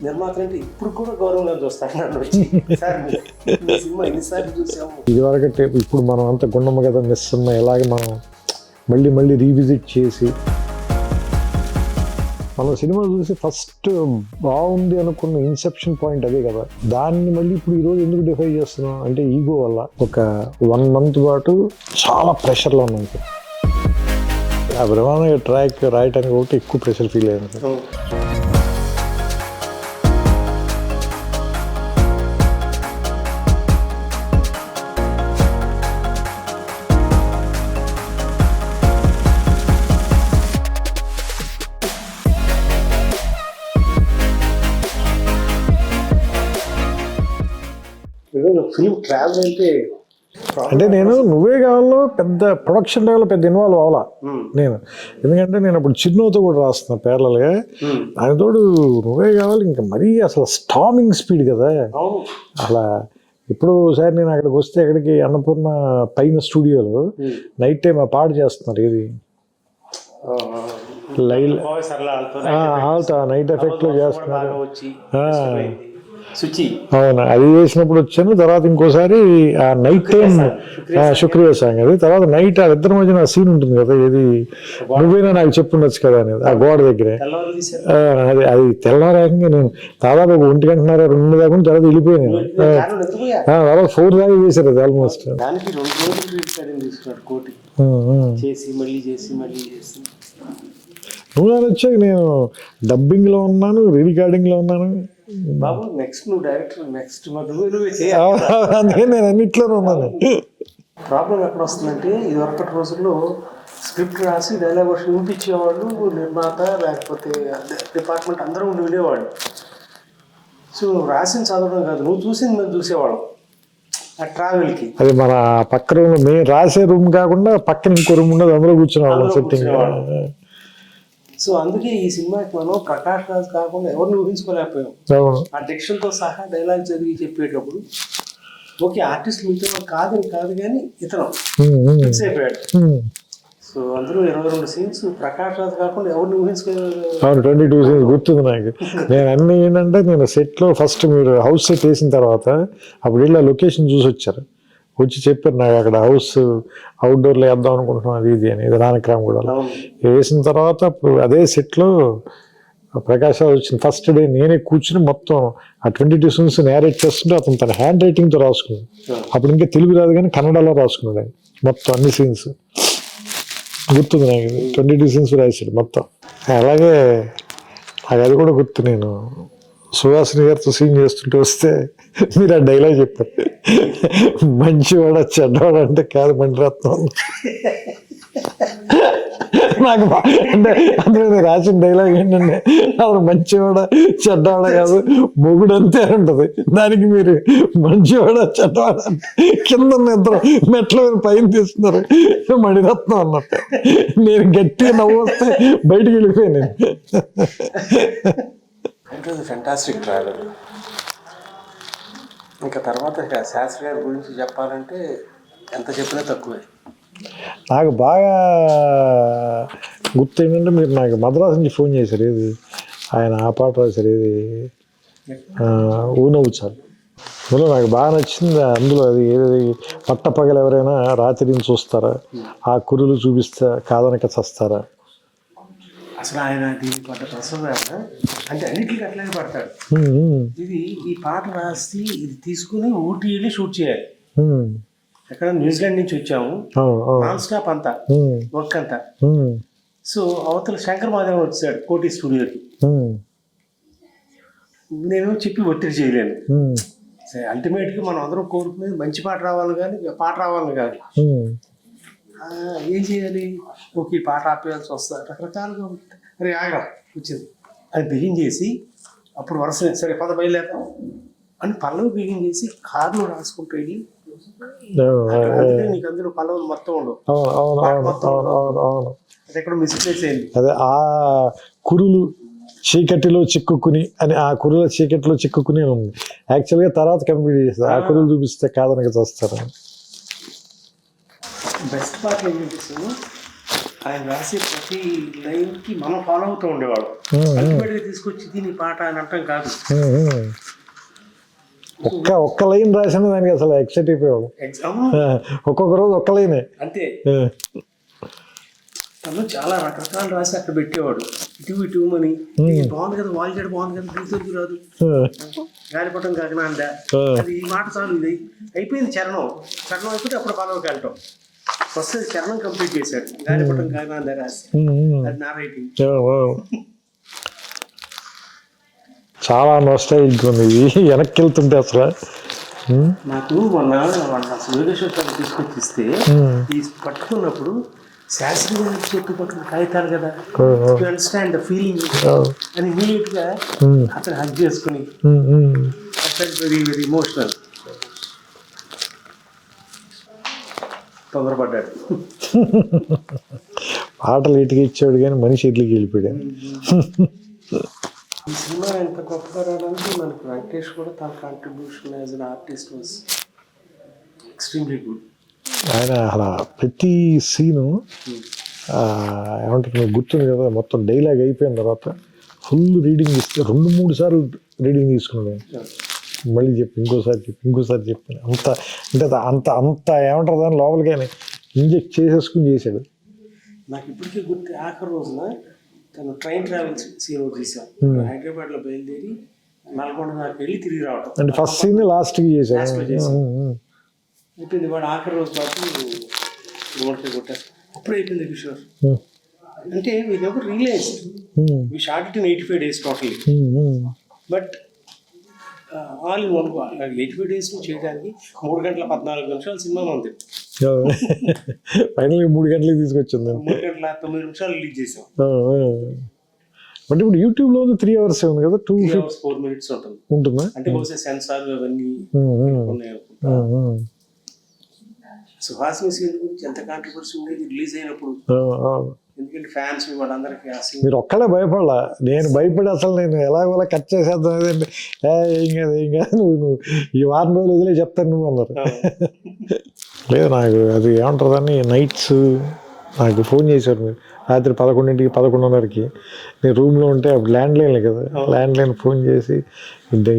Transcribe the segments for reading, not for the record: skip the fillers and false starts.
నిర్మాత అంటే ఇప్పుడు కూడా గౌరవంగా చూస్తాను నన్ను వచ్చి సార్ మీ సినిమా ఎన్నిసార్లు చూసాము. ఇదివరకంటే ఇప్పుడు మనం అంత గుండమ్మ కదా మిస్ ఉన్న ఇలాగే మనం మళ్ళీ రీవిజిట్ చేసి మనం సినిమా చూసి ఫస్ట్ బాగుంది అనుకున్న ఇన్సెప్షన్ పాయింట్ అదే కదా. దాన్ని మళ్ళీ ఇప్పుడు ఈరోజు ఎందుకు డిఫై చేస్తున్నాం అంటే ఈగో వల్ల. ఒక 1 month పాటు చాలా ప్రెషర్లో ఉన్నాం సార్. ఆ బ్రహ్మాండ ట్రాక్ రాయటానికి ఒకటి ఎక్కువ ప్రెషర్ ఫీల్ అయ్యింది సార్. ఫిల్మ్ ట్రావెల్ అంటే నేను నువ్వే కావాలో పెద్ద ప్రొడక్షన్ లెవెల్ పెద్ద ఇన్వాల్వ్ అవ్వాలా నేను. ఎందుకంటే నేను అప్పుడు చిన్నతో కూడా రాస్తున్నా ప్యారలల్గా. దానితోడు నువ్వే కావాలి ఇంకా మరీ అసలు స్టామింగ్ స్పీడ్ కదా అలా. ఇప్పుడు సార్ నేను అక్కడికి వస్తే అక్కడికి అన్నపూర్ణ పైన స్టూడియోలో నైట్ టైం ఆ పాట చేస్తున్నారు. ఇది లైవ్ ఆల్తా నైట్ ఎఫెక్ట్లో చేస్తున్నారు. అవును, అది చేసినప్పుడు వచ్చాను. తర్వాత ఇంకోసారి ఆ నైట్ టైం శుక్రియ సాంగ్ అది. తర్వాత నైట్ ఆ ఇద్దరి మధ్యన సీన్ ఉంటుంది కదా, ఏది నువ్వైనా నాకు చెప్పుండొచ్చు కదా అనేది ఆ గోడ దగ్గరే. అది తెల్లారేకంగా నేను దాదాపు 1 గంటన్నర 2 దాకా తర్వాత వెళ్ళిపోయాను. తర్వాత 4 దాకా చేశారు అది ఆల్మోస్ట్. నువ్వు వచ్చాక నేను డబ్బింగ్లో ఉన్నాను, రికార్డింగ్లో ఉన్నాను. బాబు నెక్స్ట్ నువ్వు డైరెక్టర్, నెక్స్ట్ నువ్వే అందుకే నేను అన్నిట్లోనే ఉన్నాను. ప్రాబ్లం ఎక్కడ వస్తుందంటే ఇదివరకటి రోజుల్లో స్క్రిప్ట్ రాసి డైలాగ్ వర్షన్ వినిపించేవాళ్ళు నిర్మాత, లేకపోతే డిపార్ట్మెంట్ అందరూ ఉండి వినేవాళ్ళు. సో నువ్వు రాసిన చదవడం కాదు, నువ్వు చూసింది మేము చూసేవాళ్ళం ఆ ట్రావెల్కి. అది మన పక్క రూమ్, మేము రాసే రూమ్ కాకుండా పక్కన ఇంకో రూమ్ ఉండదు, అందులో కూర్చునేవాళ్ళం సెట్టింగ్. సో అందుకే ఈ సినిమాకి మనం ప్రకాష్ రాజ్ కాకుండా ఎవరిని ఊహించుకోలేకపోయాం. ఆ డిక్షన్తో సహా డైలాగ్ చదివి చెప్పేటప్పుడు ఓకే ఆర్టిస్ట్ మీతో కాదని కాదు కానీ ఇతను ఫిక్స్ అయిపోయాడు. సో అందులో 22 సీన్స్ ప్రకాష్ రాజ్ కాకుండా ఎవరిని ఊహించుకోలేదు. 22 సీన్స్ గుర్తుంది నాకు. నేను అన్ని ఏంటంటే నేను సెట్లో ఫస్ట్ మీరు హౌస్ సెట్ వేసిన తర్వాత అప్పుడు వెళ్ళి లొకేషన్ చూసి వచ్చారు. వచ్చి చెప్పారు నాకు అక్కడ హౌస్ అవుట్డోర్లో వేద్దాం అనుకుంటున్నాం అది ఇది అని. ఇది రానక్రామ్ కూడా వేసిన తర్వాత అప్పుడు అదే సెట్లో ప్రకాష్ రాజ్ వచ్చిన ఫస్ట్ డే నేనే కూర్చుని మొత్తం ఆ 22 సీన్స్ నేరేట్ చేస్తుంటే అతను తన హ్యాండ్ రైటింగ్తో రాసుకున్నాడు. అప్పుడు ఇంకా తెలుగు రాదు కానీ కన్నడలో రాసుకున్నాడు ఆయన మొత్తం అన్ని సీన్స్. గుర్తుంది నాకు, 22 సీన్స్ రాశాడు మొత్తం. అలాగే నాకు అది కూడా గుర్తు. నేను సుహాసిని గారితో సీన్ చేస్తుంటే వస్తే మీరు ఆ డైలాగ్ చెప్పారు, మంచివాడ చెడ్డవాడ అంటే కాదు మణిరత్నం. నాకు అంటే అందులో నేను రాసిన డైలాగ్ ఏంటంటే అసలు మంచివాడ చెడ్డవాడ కాదు మొగుడు అంతే ఉంటుంది. దానికి మీరు మంచివాడ చెడ్డవాడ అంటే కింద ఇద్దరు మెట్ల మీద పైన తీస్తున్నారు మణిరత్నం అన్నట్టు. నేను గట్టిగా నవ్వు వస్తే బయటికి వెళ్ళిపోయాను. Fantastic travel. ఇంకా తర్వాత శాస్త్రి గారి గురించి చెప్పాలంటే ఎంత చెప్పినా తక్కువే. నాకు బాగా గుర్తు ఏంటంటే మీరు నాకు మద్రాసు నుంచి ఫోన్ చేశారు. ఏది ఆయన ఆ పాట రాశారు, ఏది ఊనవుచారు. అందులో నాకు బాగా నచ్చింది. అందులో అది ఏది పట్టపగలు ఎవరైనా రాత్రిని చూస్తారా, ఆ కురులు చూపిస్తా కాదనక చస్తారా. అసలు ఆయన దీనికి పడ్డ ప్రసన్న అంటే అన్నింటికి అట్లాగే పడతాడు. ఇది ఈ పాట రాసి ఇది తీసుకుని ఊటీ వెళ్ళి షూట్ చేయాలి. ఎక్కడ న్యూజిలాండ్ నుంచి వచ్చాము, నాన్ స్టాప్ అంతా వర్క్ అంతా. సో అవతల శంకర్ మాధవన్ వచ్చాడు కోటి స్టూడియోకి. నేను చెప్పి ఒత్తిడి చేయలేను. అల్టిమేట్గా మనం అందరం కోరుకునేది మంచి పాట రావాలి కానీ పాట రావాలని కాదు. ఏం చేయాలి, ఓకే ఈ పాట ఆపేయాల్సి వస్తుంది, రకరకాలుగా అరే ఆగా వచ్చింది అది బిగిన్ చేసి అప్పుడు వరుస సరే పద బయలుదేరతాం అని పల్లవి బిగిన్ చేసి కార్లో రాసుకుంటూ వెళ్ళి నీకు అందులో పల్లవులు మొత్తం ఉండవు. అది ఎక్కడ మిస్టేక్స్ అయింది. అదే ఆ కురులు చీకటిలో చిక్కుకుని అని, ఆ కురుల చీకటిలో చిక్కుకుని ఉంది. యాక్చువల్గా తర్వాత కంప్లీట్ చేస్తారు. ఆ కురులు చూపిస్తే కాదనక చేస్తారు. బెస్ట్ పార్ట్ ఏంటంటే ఆయన రాసే ప్రతి లైన్కి మనం ఫాలో అవుతూ ఉండేవాడు. అల్టిమేట్గా తీసుకొచ్చి దీని పాట అని అంటాం కాదు. ఒక్క లైన్ రాసిన దానికి అసలు ఎక్సైట్ అయిపోయాడు. ఒక్కొక్క రోజు ఒక్క లైనే అంతే. తను చాలా రకరకాలు రాసి అక్కడ పెట్టేవాడు. ఇటు మని బాగుంది కదా, వాళ్ళు చేయడం బాగుంది కదా, తెలుసు రాదు గాలిపటం కాకినాడ అది ఈ మాట చాలు, ఇది అయిపోయింది. చరణం అయిపోతే అప్పుడు పదవికి వెళ్ళటం. ఫస్ట్ చరణం కంప్లీట్ చేశాడు, గాలిపటం కాకినాడ రాసి. అది నా రైటింగ్. చాలా నోస్టాల్జిక్ ఉంది ఇది వెనక్కి వెళ్తుంటే అసలు. నాకు మొన్న యోగేశ్వర్ తీసుకొచ్చిస్తే ఈ పట్టుకున్నప్పుడు శాస్త్రి గారి చెట్టు పట్టుకుని కాగితాలు కదా, అండర్స్టాండ్ ద ఫీలింగ్ అని ఇమీడియట్ గా అతను హగ్ చేసుకుని వెరీ వెరీ ఇమోషనల్. తొందరపడ్డాడు. పాటలు ఇటుకి ఇచ్చాడు కానీ మనిషి ఇట్లకి వెళ్ళిపోయాడు. ఈ సినిమా ఎంత గొప్పగా రావడానికి మనకు వెంకటేష్ కూడా తన contribution as an artist was extremely good. ఆయన అలా ప్రతి సీను ఏమంటారు గుర్తుంది కదా, మొత్తం డైలాగ్ అయిపోయిన తర్వాత ఫుల్ రీడింగ్ ఇస్తే 2-3 సార్లు రీడింగ్ తీసుకున్నాడు. మళ్ళీ ఇంకోసారి చెప్పాను. అంత అంటే అంత ఏమంటారు దాని లోపలికి ఆయన ఇంజెక్ట్ చేసేసుకుని చేశాడు. నాకు ఇప్పటికీ గుర్తు, ఆఖరి రోజున తను ట్రైన్ ట్రావెల్స్ సీన్ తీసాం. హైదరాబాద్లో బయలుదేరి నల్గొండ దాకా వెళ్ళి తిరిగి రావడం. అంటే ఫస్ట్ సీన్ లాస్ట్కి చేశాడు. అయిపోయింది. వాడు ఆఖరి రోజు పాటు గుమ్మడికాయ కొట్టారు. అప్పుడు అయిపోయింది కిషోర్. అంటే we never realise we shot it in 85 days totally. But all in one 85 days చేయడానికి 3 గంటల 14 నిమిషాలు సినిమా ఉంది. ఫైనల్ 3 గంటలకి తీసుకొచ్చింది. 3 గంటల 9 నిమిషాలు రిలీజ్ చేసాం. అంటే ఇప్పుడు యూట్యూబ్ లో 3 hours ఉంది కదా, 2 hours 4 minutes ఉంటుందా? అంటే బహుశా సెన్సార్ అవన్నీ ఉన్నాయి. సుహాసిని సీన్ గురించి ఎంత కాంట్రవర్సీ ఉండేది రిలీజ్ అయినప్పుడు. ఎందుకంటే ఫ్యాన్స్ వాళ్ళందరికీ ఆ సీన్. మీరు ఒక్కడే భయపడలా, నేను భయపడి అసలు నేను ఎలాగోలా కట్ చేసేద్దాం ఏదంటే ఏం కాదు నువ్వు ఈ వారం రోజులు వదిలే చెప్తాను నువ్వు అన్నారు. లేదు నాకు అది ఏమంటారు, నైట్స్ నాకు ఫోన్ చేశారు మీరు రాత్రి 11ంటికి 11:30కి. నేను రూమ్లో ఉంటే అప్పుడు ల్యాండ్లైన్లే కదా, ల్యాండ్లైన్ ఫోన్ చేసి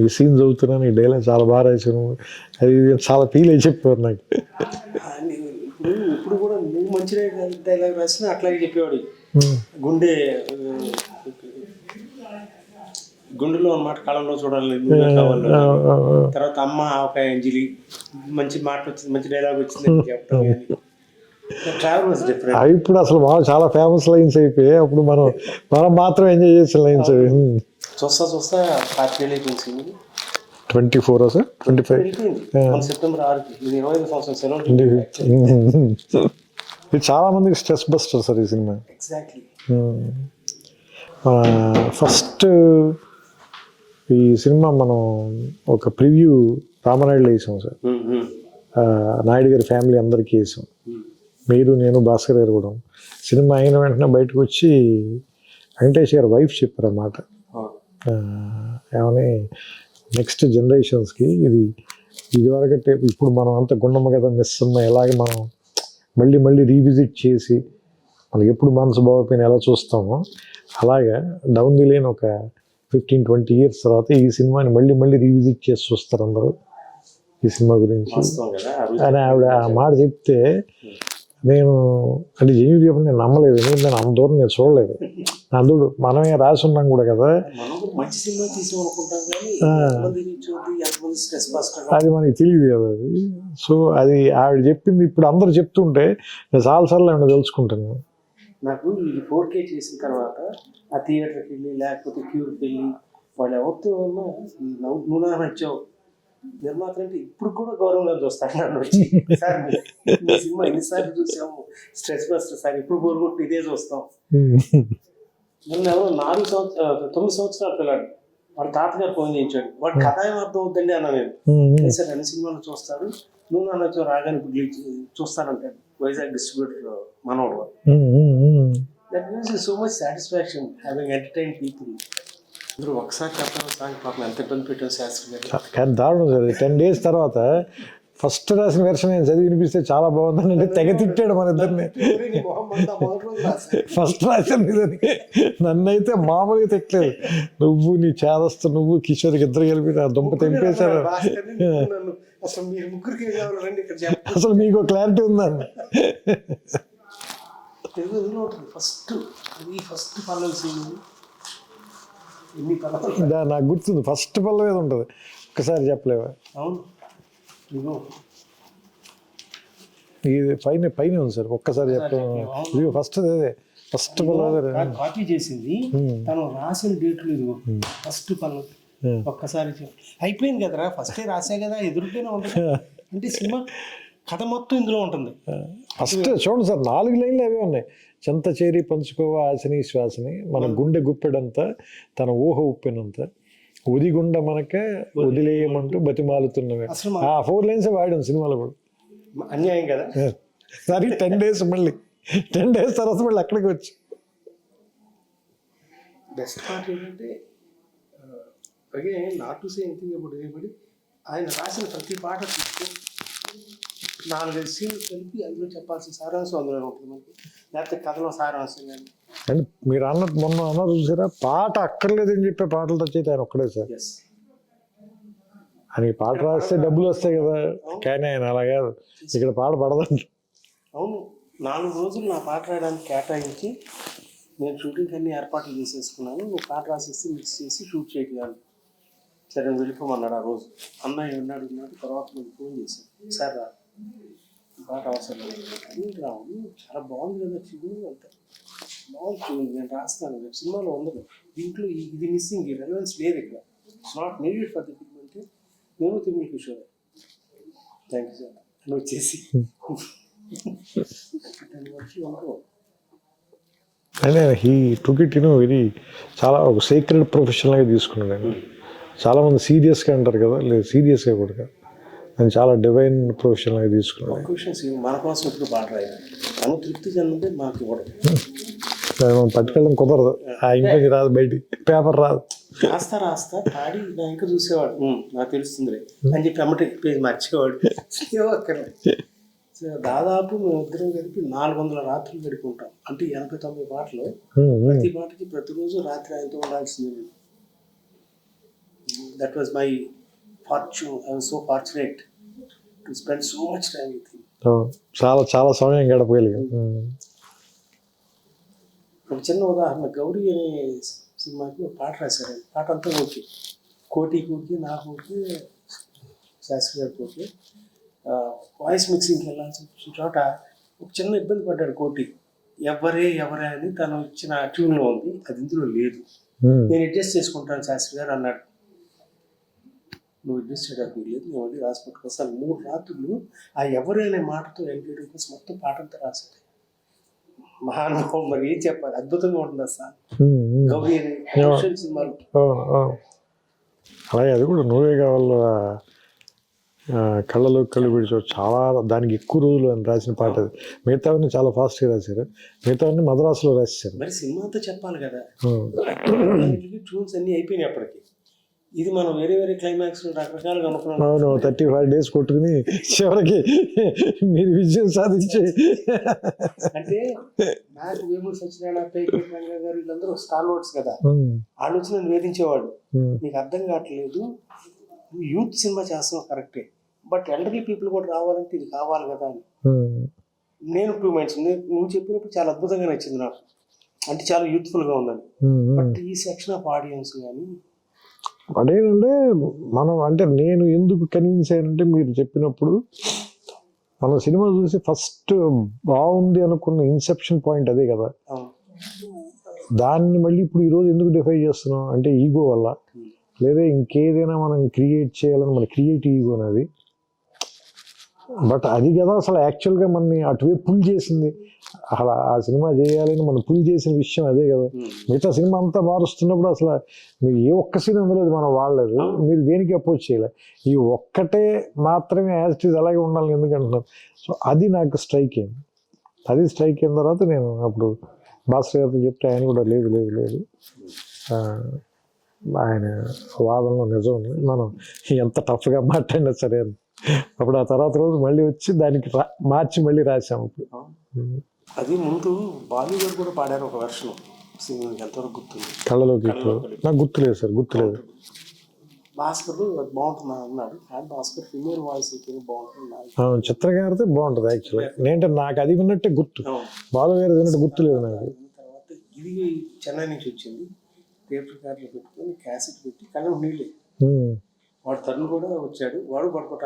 ఈ సీన్ చదువుతున్నాను, ఈ డైలాగ్ చాలా బాగా రాశాను, అది చాలా ఫీల్ అయ్యి చెప్పారు నాకు. ఇప్పుడు కూడా నువ్వు మంచి డైలాగ్ రాసినా అట్లాగే చెప్పేవాడు. గుండెలో అన్నమాట, కాలంలో చూడాలి కావాలి. తర్వాత అమ్మ ఒక అంజలి మంచి మాట వచ్చింది, మంచి డైలాగ్ వచ్చింది చెప్పడం. అవి ఇప్పుడు అసలు చాలా ఫేమస్ లైన్స్ అయిపోయాయి. అప్పుడు మనం మాత్రం ఎంజాయ్ చేసిన లైన్స్. చూస్తా 24 సార్ 25 సెప్టెంబర్ 6కి 25వ సంవత్సరం సెలవు. ఇది చాలా మందికి స్ట్రెస్ బస్టర్ సార్ ఈ సినిమా. ఎగ్జాక్ట్లీ. ఫస్ట్ ఈ సినిమా మనం ఒక ప్రివ్యూ రామనాయుడులో వేసాం సార్. నాయుడు గారి ఫ్యామిలీ అందరికీ వేసాం. మీరు, నేను, భాస్కర్ గారు కూడా. సినిమా అయిన వెంటనే బయటకు వచ్చి వెంకటేష్ గారి వైఫ్ చెప్పారన్నమాట, ఏమని నెక్స్ట్ జనరేషన్స్కి ఇది వరకంటే ఇప్పుడు మనం అంత గుండమ్మ కదా మిస్ ఉన్న, ఎలాగే మనం మళ్ళీ రీవిజిట్ చేసి మనకి ఎప్పుడు మనసు బాగోపోయిన ఎలా చూస్తామో అలాగా డౌన్ ది లైన్ ఒక 15-20 years తర్వాత ఈ సినిమాని మళ్ళీ రీవిజిట్ చేసి చూస్తారు అందరూ ఈ సినిమా గురించి అని ఆవిడ ఆ మాట చెప్తే నేను అంటే జెన్యూన్ చెప్పి నేను నమ్మలేదు. ఎందుకంటే నేను అంత దూరం నేను చూడలేదు. అందుడు మనమే రాసి ఉన్నాం కూడా కదా, అది మనకి తెలియదు కదా అది. సో అది ఆవిడ చెప్పింది ఇప్పుడు అందరూ చెప్తుంటే నేను చాలాసార్లు ఆవిడ తెలుసుకుంటాను. నాకు ఇది 4K చేసిన తర్వాత ఆ థియేటర్కి వెళ్ళి లేకపోతే క్యూర్కి వెళ్ళి వాళ్ళు ఎవరితో ఉన్నా నువ్వు నచ్చావు నిర్మాత అంటే ఇప్పుడు కూడా గౌరవంగా చూస్తాను. నన్ను వచ్చి సార్ మీ సినిమా ఎన్నిసార్లు చూసాము, స్ట్రెస్ బస్టర్ సార్, ఇప్పుడు కోరుకుంటూ ఇదే చూస్తాం. నన్ను ఎవరో 9 సంవత్సరాలు పిల్లాడు వాళ్ళ తాతగారు ఫోన్ చేయించాడు. వాడు కథ ఏం అర్థం అవుతుందండి అన్న. నేను సార్ అన్ని సినిమాలు చూస్తారు, నువ్వు నన్ను రాగానే ఇప్పుడు చూస్తానంటాడు. వైజాగ్ డిస్ట్రిబ్యూటర్ మనోడు. That gives you so much satisfaction having entertain people. అందరూ ఒకసారి చెప్పాను సాంగ్ పాపం ఎంత ఇబ్బంది పెట్టారు శాస్త్రి గారు. కానీ దారుణం సార్ 10 days తర్వాత ఫస్ట్ రాసిన వెర్షన్ నేను చదివి వినిపిస్తే చాలా బాగుందని అంటే తెగ తిట్టాడు మన ఇద్దరిని. నీ మొహం అంతా మొదటి రోజు రాశాను. ఫస్ట్ రాశాను ఇదని. నన్నైతే మామూలుగా తిట్టలేదు. నువ్వు నీ చేదస్తు నువ్వు కిషోర్కి ఇద్దరు కలిపి నా దుంప తెంపేశారు. భాస్కర్ని, నన్ను అసలు మీరు ముగ్గురికి ఏం కావాలి రండి ఇక్కడ చెప్పండి. అసలు మీకు క్లారిటీ ఉందని. తెలుగులో ఉంటుంది ఫస్ట్ పల్లవి సీన్ ఎన్ని పల్లవి. నాకు గుర్తుంది ఫస్ట్ పల్లవి ఏదో ఉంటుంది, ఒక్కసారి చెప్పలేవా? అవును ఇదిగో ఇది పైన ఉంది సార్, ఒక్కసారి చెప్పలేము. ఇదిగో ఫస్ట్ అదే ఫస్ట్ పల్లవి కాపీ చేసింది తను రాసిన డేట్లు. ఇదిగో ఫస్ట్ పల్లవి ఒక్కసారి అయిపోయింది కదరా, ఫస్టే రాసే కదా, ఎదురుగానే ఉంటుంది. అంటే సినిమా కథ మొత్తం ఇందులో ఉంటుంది. ఫస్ట్ చూడండి సార్, 4 లైన్లు అవే ఉన్నాయి. చెంత చేరి పంచుకోవ ఆశని శ్వాసని, మన గుండె గుప్పెడంతా తన ఊహ ఉప్పెనంత, ఉదిగుండ మనకే వదిలేయమంటూ బతిమాలుతున్నవే. ఆ 4 లైన్స్ వాడాం సినిమాలో కూడా. అన్యాయం కదా. సరే 10 days మళ్ళీ 10 days తర్వాత మళ్ళీ అక్కడికి వచ్చి. బెస్ట్ పార్ట్ ఏంటంటే again not to say anything about anybody, ఆయన రాసిన ప్రతి పాట చూస్తే 4-5 సీన్లు కలిపి అందులో చెప్పాల్సిన సారాంశం అందులో ఉంటుంది మనకి, లేకపోతే కథలో సారాంశం కానీ. అండ్ మీరు అన్నట్టు మొన్న అన్నారు చూసారా, పాట అక్కర్లేదని చెప్పే పాటలు తెచ్చేది ఆయన ఒక్కడే సార్. ఆయనకి పాట రాస్తే డబ్బులు వస్తాయి కదా, కానీ ఆయన అలా కాదు, ఇక్కడ పాట పడదండి. అవును, 4 రోజులు నా పాట రాయడానికి కేటాయించి నేను షూటింగ్ అన్ని ఏర్పాట్లు చేసేసుకున్నాను, నువ్వు పాట రాసేసి మిక్స్ చేసి షూట్ చేయగలను. సరే నువ్వు వెళ్ళిపోమన్నాడు ఆ రోజు. అన్నయ్య ఉన్నాడు తర్వాత నువ్వు ఫోన్ చేశాను, సార్ రా పాట అవసరం లేదు రావు, చాలా బాగుంది కదా చూడు అంత బాగుంది చూడు, నేను రాస్తాను, సినిమాలో ఉండదు దీంట్లో, ఇది మిస్సింగ్, ఈ రెలవెన్స్ లేదు ఇక్కడ, it's not needed for the film అంటే నేను Tirumala Kishore thank you sir అని వచ్చేసి అంటే హీ టుక్ ఇట్ వెరీ చాలా ఒక సీక్రెట్ ప్రొఫెషనల్గా తీసుకున్నాడు ఆయన. చాలామంది సీరియస్గా అంటారు కదా, లేదు సీరియస్గా కూడా కాదు, నేను చాలా డివైన్ ప్రొఫెషనల్గా తీసుకున్నాను. ఒక విషయం, మన కోసం ఇప్పుడు పాట రాయాలి, మనం తృప్తి చెందితే మాకు ఇవ్వడం, మనం పట్టుకెళ్ళడం కుదరదు, ఆ ఇంటికి రాదు, బయటికి పేపర్ రాదు. రాస్తా పాడి నా ఇంకా చూసేవాడు, నాకు తెలుస్తుందిలే అని చెప్పి అమ్మటి పేజ్ మర్చేవాడు. అక్కడ దాదాపు మేము ఇద్దరం కలిపి 400 రాత్రులు గడుపుకుంటాం. అంటే 89 పాటలు, ప్రతి పాటకి ప్రతిరోజు రాత్రి ఆయనతో ఉండాల్సింది. That was my fortune. I was so fortunate to spend so much time with him. చాలా చాలా సమయం గడపగలిగాం. ఒక చిన్న ఉదాహరణ, గౌరీ అనే సినిమాకి ఒక పాట రాశారు. పాట అంతా ఓకే, కోటికి నాకు ఓకే, శాస్త్రి గారికి ఓకే. వాయిస్ మిక్సింగ్కి వెళ్ళాల్సిన చోట ఒక చిన్న ఇబ్బంది పడ్డాడు కోటి. ఎవరే అని తను ఇచ్చిన ట్యూన్లో ఉంది, అది ఇందులో లేదు, నేను అడ్జస్ట్ చేసుకుంటాను శాస్త్రి గారు అన్నాడు. నువ్వు అడ్జస్ట్ చేయడానికి లేదు, నేను వెళ్ళి రాసి పట్టుకొస్తాను. 3 రాత్రులు ఆ ఎవరే అనే మాటతో ఎంజాయ్ కోసం మొత్తం పాట అంతా రాశాడు. మహానుభావం, మరి ఏం చెప్పాలి, అద్భుతంగా ఉంటుంది సార్ గౌరీ అనే సినిమాలో. అలాగే అది కూడా నువ్వే కావాలి, కళ్ళలో కళ్ళు పిడిచో, చాలా దానికి ఎక్కువ రోజులు అని రాసిన పాట అది. మిగతావన్నీ చాలా ఫాస్ట్గా రాశారు, మిగతావన్నీ మద్రాసులో రాశారు. మరి సినిమా అంతా చెప్పాలి కదా, ట్యూన్స్ అన్నీ అయిపోయినాయి అప్పటికి. ఇది మనం వేరే క్లైమాక్స్ రకరకాలుగా అనుకున్నాం. అవును, 35 days కొట్టుకుని చివరికి మీరు విజయం సాధించే. అంటే నాకు వేమూరి సత్యనారాయణ, పైకి రంగా గారు వీళ్ళందరూ స్టార్ వర్డ్స్ కదా, వాళ్ళు వచ్చి నన్ను వేధించేవాడు. నీకు అర్థం కావట్లేదు, యూత్ సినిమా చేస్తున్నావు కరెక్టే, బట్ ఎల్డర్లీ పీపుల్ కూడా రావాలంటే ఇది కావాలి కదా అని. నేను 2 minds, నువ్వు చెప్పినప్పుడు చాలా అద్భుతంగా నచ్చింది నాకు, అంటే చాలా యూత్ఫుల్గా ఉందని. బట్ ఈ సెక్షన్ ఆఫ్ ఆడియన్స్ కానీ అదేనంటే మనం, అంటే నేను ఎందుకు కన్విన్స్ అయ్యానంటే మీరు చెప్పినప్పుడు మనం సినిమా చూసి ఫస్ట్ బాగుంది అనుకున్న ఇన్సెప్షన్ పాయింట్ అదే కదా. దాన్ని మళ్ళీ ఇప్పుడు ఈరోజు ఎందుకు డిఫై చేస్తున్నాం అంటే ఈగో వల్ల, లేదా ఇంకేదైనా మనం క్రియేట్ చేయాలని మన క్రియేటివ్ ఈగో అనేది. బట్ అది కదా అసలు యాక్చువల్గా మనని అటువైపు పుల్ చేసింది. అసలు ఆ సినిమా చేయాలని మనం పుల్ చేసిన విషయం అదే కదా. మిగతా సినిమా అంతా మారుస్తున్నప్పుడు అసలు మీరు ఏ ఒక్క సీన్ అందులో మనం వాడలేదు, మీరు దేనికి అప్రోచ్ చేయలేదు, ఈ ఒక్కటే మాత్రమే యాజ్ ఇట్ ఈజ్ అలాగే ఉండాలని ఎందుకంటున్నాం. సో అది నాకు స్ట్రైక్ అయింది. అది స్ట్రైక్ అయిన తర్వాత నేను అప్పుడు భాస్కర్ గారితో చెప్తే ఆయన కూడా లేదు ఆయన వాదనలో నిజం ఉంది, మనం ఎంత టఫ్గా మాట్లాడినా సరే అని. అప్పుడు ఆ తర్వాత రోజు మళ్ళీ వచ్చి దానికి మార్చి మళ్ళీ రాసాము అప్పుడు. అది ముందు బాలీవుడ్ కూడా పాడారు ఒక వెర్షన్, ఎంతవరకు గుర్తుంది? కళ్ళలోకి ఇప్పుడు నాకు గుర్తులేదు సార్, గుర్తులేదు. భాస్కర్ అది బాగుంటుంది అన్నాడు, కానీ భాస్కర్ ఫిమేల్ వాయిస్ అయితే బాగుంటుంది. చిత్రగారితే బాగుంటుంది యాక్చువల్గా. నేనంటే నాకు అది విన్నట్టే గుర్తు, బాలు గారు విన్నట్టు గుర్తులేదు నాకు. తర్వాత ఇది చెన్నై నుంచి వచ్చింది, టేప్ రికార్డులో పెట్టుకొని క్యాసెట్ పెట్టి కళ్ళ నీళ్ళే. వాడు తరుణ్ కూడా వచ్చాడు, వాడు పడుకోట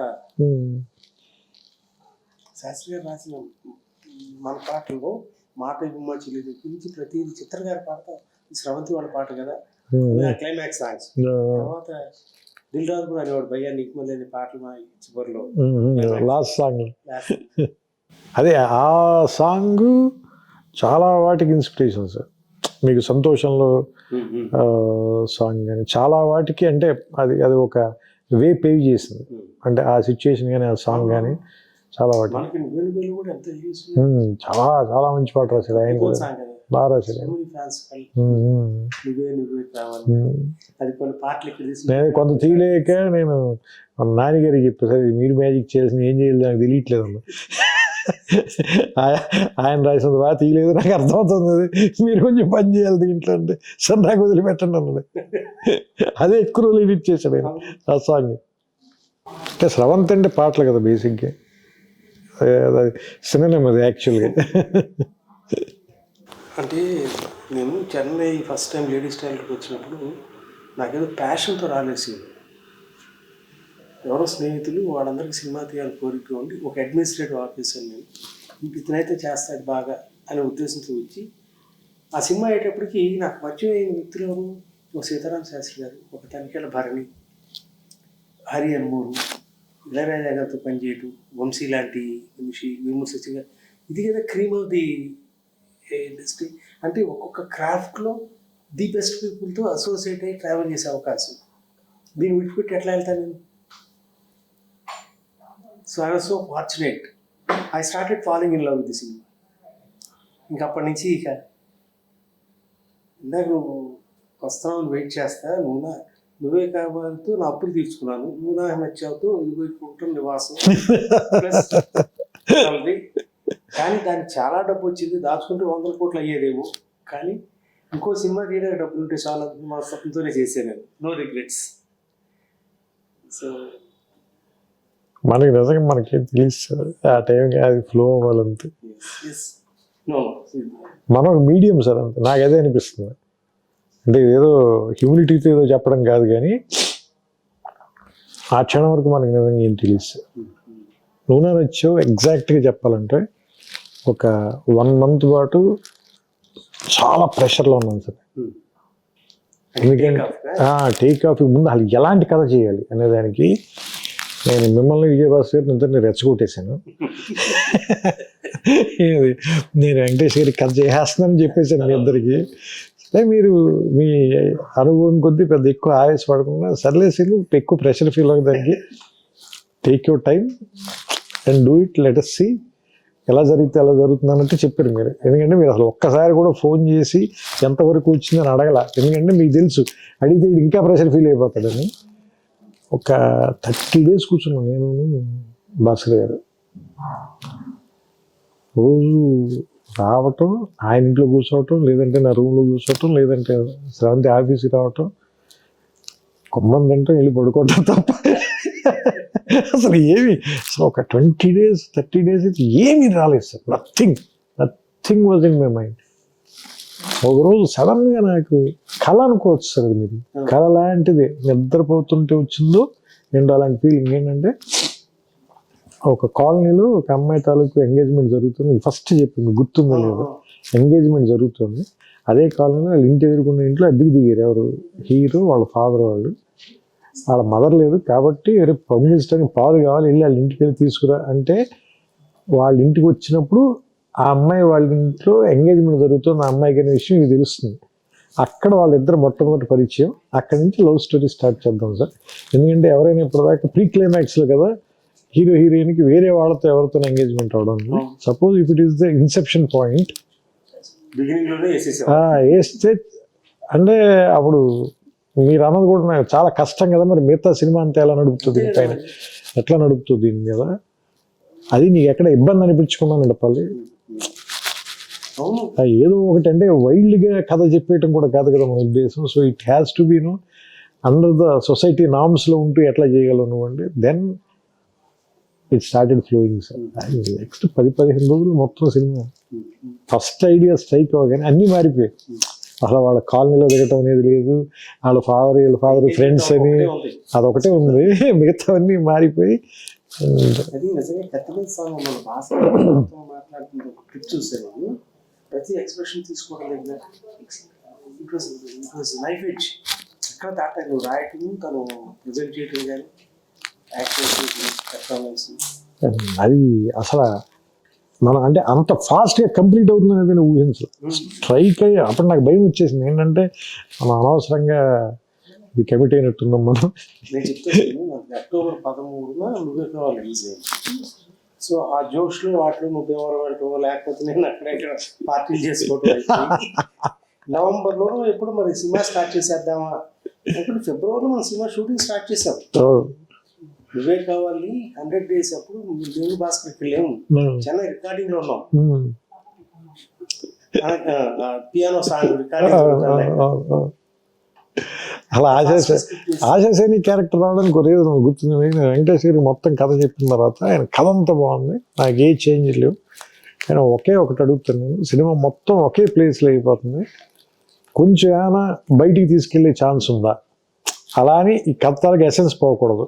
శాస్త్రి గారు రాసిన మన పాటల్లో మాట గుమ్మ చెల్లి గురించి ప్రతిదీ చిత్రగారి పాట, స్రవంతి వాళ్ళ పాట కదా క్లైమాక్స్ సాంగ్స్. తర్వాత దిల్ రాజు కూడా అనేవాడు, భయ్యా నీకు మళ్ళీ పాటలు మా చివరిలో లాస్ట్ సాంగ్. అదే ఆ సాంగ్ చాలా వాటికి ఇన్స్పిరేషన్ సార్. మీకు సంతోషంలో సాంగ్ కానీ చాలా వాటికి, అంటే అది అది ఒక వే పేవ్ చేసింది, అంటే ఆ సిచ్యుయేషన్ కానీ ఆ సాంగ్ కానీ చాలా వాటికి. చాలా చాలా మంచి పాట రాశాడు ఆయన కూడా, బాగా రాశాడు. నేను కొంత తీయలేక నేను నాన్నగారికి చెప్పాను, సరే మీరు మ్యాజిక్ చేయాల్సిన ఏం చేయాలి నాకు తెలియట్లేదు అన్న. ఆయన రాసినంత బాగా తీయలేదు, నాకు అర్థమవుతుంది, అది మీరు కొంచెం పని చేయాలి దీంట్లో అంటే, సార్ నాకు వదిలిపెట్టండి అన్నది. అదే ఎక్కువ రోజులు ఎడిట్ చేశాడు ఆయన ఆ సాంగ్. అంటే స్రవంత్ అంటే పాటలు కదా బేసిక్గా, సినిమా అది యాక్చువల్గా. అంటే నేను చెన్నై ఫస్ట్ టైం లేడీస్ టైలర్కి వచ్చినప్పుడు నాకేదో ప్యాషన్తో రాలేసి, ఎవరో స్నేహితులు వాళ్ళందరికీ సినిమా తీయాలని కోరిక ఉండి ఒక అడ్మినిస్ట్రేటివ్ ఆఫీసర్ నేను, ఇతనైతే చేస్తాడు బాగా అనే ఉద్దేశంతో వచ్చి ఆ సినిమా అయ్యేటప్పటికి నాకు పరిచయం వ్యక్తులు ఎవరు, ఒక సీతారాం శాస్త్రి గారు, ఒక తనిఖీల భరణి, హరి అన్మూరు, ఇళయరాజా గారితో పనిచేయటం, వంశీ లాంటి విమర్శ గారు, ఇది కదా క్రీమ్ ఆఫ్ ది ఇండస్ట్రీ. అంటే ఒక్కొక్క క్రాఫ్ట్లో ది బెస్ట్ పీపుల్తో అసోసియేట్ అయ్యి ట్రావెల్ చేసే అవకాశం, దీన్ని విడిచిపెట్టి ఎట్లా వెళ్తాను నేను? So I was so fortunate, I started following in love with the cinema. ఇంకా అప్పటి నుంచి ఇక ఇందాక నువ్వు వస్తున్నావు వెయిట్ చేస్తా, నువ్వే కావాలంటూ నా అప్పులు తీర్చుకున్నాను, నువ్వు నాకు నచ్చావుతో ఇదిగో ఇప్పుడు నివాసం ప్లస్ కానీ దానికి చాలా డబ్బు వచ్చింది, దాచుకుంటే 100 కోట్లు అయ్యేదేమో, కానీ ఇంకో సినిమా తీయడానికి డబ్బులు ఉంటే చాలా మా స్వప్నంతోనే చేశాను నేను, నో రిగ్రెట్స్. సో మనకి నిజంగా మనకేం తెలుసు ఆ టైంకి, అది ఫ్లో అవ్వాలంతే. మనం ఒక మీడియం సార్ అంతే, నాకు అదే అనిపిస్తుంది. అంటే ఏదో హ్యూమిలిటీతో ఏదో చెప్పడం కాదు, కానీ ఆ క్షణం వరకు మనకి నిజంగా ఏం తెలుసు. నువ్వు నచ్చావు ఎగ్జాక్ట్గా చెప్పాలంటే ఒక 1 month పాటు చాలా ప్రెషర్లో ఉన్నాను సార్. ఎందుకంటే టేక్ ఆఫ్ ముందు అసలు ఎలాంటి కథ చేయాలి అనే దానికి నేను మిమ్మల్ని విజయభాస్కర్ గారిని ఇద్దరిని రెచ్చగొట్టేశాను. నేను వెంకటేష్ గారికి కథ చేసేస్తున్నానని చెప్పేసాను మీ ఇద్దరికి. మీరు మీ అనుభవం కొద్దీ పెద్ద ఎక్కువ ఆవేశపడకుండా సర్లేసి ఎక్కువ ప్రెషర్ ఫీల్ అవ్వడానికి take your time and do it, let us see ఎలా జరిగితే ఎలా జరుగుతుంది అన్నట్టు చెప్పారు మీరు. ఎందుకంటే మీరు అసలు ఒక్కసారి కూడా ఫోన్ చేసి ఎంతవరకు వచ్చిందని అడగల, ఎందుకంటే మీకు తెలుసు అడిగితే ఇంకా ప్రెషర్ ఫీల్ అయిపోతాడని. ఒక 30 days కూర్చున్నాను నేను భాస్కర్ గారు. రోజు రావటం, ఆయన ఇంట్లో కూర్చోవటం, లేదంటే నా రూమ్లో కూర్చోవటం, లేదంటే శ్రవంతి ఆఫీస్కి రావటం, కొమ్మని తింటాం, వెళ్ళి పడుకోవటం తప్ప అసలు ఏమి ఒక 20 days 30 days అయితే ఏమీ రాలేదు sir. Nothing was in my mind. ఒకరోజు సడన్గా నాకు కళ అనుకోవచ్చు సార్, అది మీరు కళ లాంటిది నిద్రపోతుంటే వచ్చిందో ఏంటో అలాంటి ఫీలింగ్. ఏంటంటే ఒక కాలనీలో ఒక అమ్మాయి తాలూకు ఎంగేజ్మెంట్ జరుగుతుంది, ఫస్ట్ చెప్పింది గుర్తుందో లేదు, ఎంగేజ్మెంట్ జరుగుతుంది. అదే కాలనీలో వాళ్ళ ఇంటి ఎదుర్కొన్న ఇంట్లో అద్దెకి దిగారు ఎవరు, హీరో వాళ్ళ ఫాదర్ వాళ్ళు. వాళ్ళ మదర్ లేదు కాబట్టి రేపు పంపించడానికి పాలు కావాలి, వెళ్ళి వాళ్ళ ఇంటికి వెళ్ళి తీసుకురా అంటే వాళ్ళ ఇంటికి వచ్చినప్పుడు ఆ అమ్మాయి వాళ్ళ ఇంట్లో ఎంగేజ్మెంట్ జరుగుతుంది, ఆ అమ్మాయికి అనే విషయం ఇది తెలుస్తుంది. అక్కడ వాళ్ళిద్దరు మొట్టమొదటి పరిచయం, అక్కడి నుంచి లవ్ స్టోరీ స్టార్ట్ చేద్దాం సార్. ఎందుకంటే ఎవరైనా ఇప్పటిదాకా ప్రీ క్లైమాక్స్లో కదా హీరో హీరోయిన్కి వేరే వాళ్ళతో ఎవరితో ఎంగేజ్మెంట్ అవడం. Suppose if it is the Inception point వేస్తే అంటే అప్పుడు మీరు అన్నది కూడా నాకు చాలా కష్టం కదా, మరి మిగతా సినిమా అంతా ఎలా నడుపుతుంది పైన, ఎట్లా నడుపుతుంది దీని మీద, అది నీకు ఎక్కడ ఇబ్బంది అనిపించుకున్నాను చెప్పాలి. అవును, ఏదో ఒకటి అంటే వైల్డ్గా కథ చెప్పేయటం కూడా కాదు కదా మన ఉద్దేశం. So it has to be under the society నార్మ్స్లో ఉంటూ ఎట్లా చేయగలవు నువ్వు అంటే then it started flowing sir. Next 10-15 రోజులు మొత్తం సినిమా ఫస్ట్ ఐడియా స్ట్రైక్ అవ్వగానే అన్నీ మారిపోయాయి. అసలు వాళ్ళ కాలనీలో దిగటం అనేది లేదు, వీళ్ళ ఫాదర్ ఫ్రెండ్స్ అని అదొకటే ఉంది, మిగతావన్నీ మారిపోయి. అది నిజంగా కత్తిమీద సాంగ్ మన భాష మాట్లాడుతుంటే ఒక క్లిప్ చూసాను, ప్రతి ఎక్స్ప్రెషన్ తీసుకోవడం దగ్గర ఇట్ వాజ్ నైఫ్ ఎడ్జ్. ఎక్కడ దాటాలి నువ్వు రాయటం, తను ప్రజెంట్ చేయటం కానీ పెర్ఫార్మెన్స్, అది అసలు మనం అంటే అంత ఫాస్ట్గా కంప్లీట్ అవుతుంది అనేది నేను ఊహించు. స్ట్రైక్ అయ్యి అప్పుడు నాకు భయం వచ్చేసింది, ఏంటంటే మనం అనవసరంగా ఇది కమిట్ అయినట్టున్నాం మనం. నేను చెప్తాను, అక్టోబర్ 13న నువ్వే కావాలి రిలీజ్ అయింది. సో ఆ జోష్లో వాటిలో నువ్వెవరు వెళ్ళటం, లేకపోతే నేను అక్కడెక్కడ పార్టీలు చేసుకోవటం. నవంబర్లో ఎప్పుడు మరి సినిమా స్టార్ట్ చేసేద్దామా, ఇప్పుడు ఫిబ్రవరిలో మనం సినిమా షూటింగ్ స్టార్ట్ చేసాం. నువ్వే కావాలి 100 days అప్పుడు నేను భాస్కర్కి వెళ్ళాము, చెన్నై రికార్డింగ్ లో ఉన్నాం, పియానో సాంగ్ రికార్డింగ్. అలా ఆశాసేని క్యారెక్టర్ రావడానికి ఒరే గుర్తుంది, వెంకటేష్ గారికి మొత్తం కథ చెప్పిన తర్వాత ఆయన కథ అంతా బాగుంది, నాకు ఏ చేంజ్ లేవు. ఆయన ఒకే ఒకటి అడుగుతాను, నేను సినిమా మొత్తం ఒకే ప్లేస్లో అయిపోతుంది, కొంచెం ఏమైనా బయటికి తీసుకెళ్ళే ఛాన్స్ ఉందా, అలా అని ఈ కథలకు ఎసెన్స్ పోకూడదు,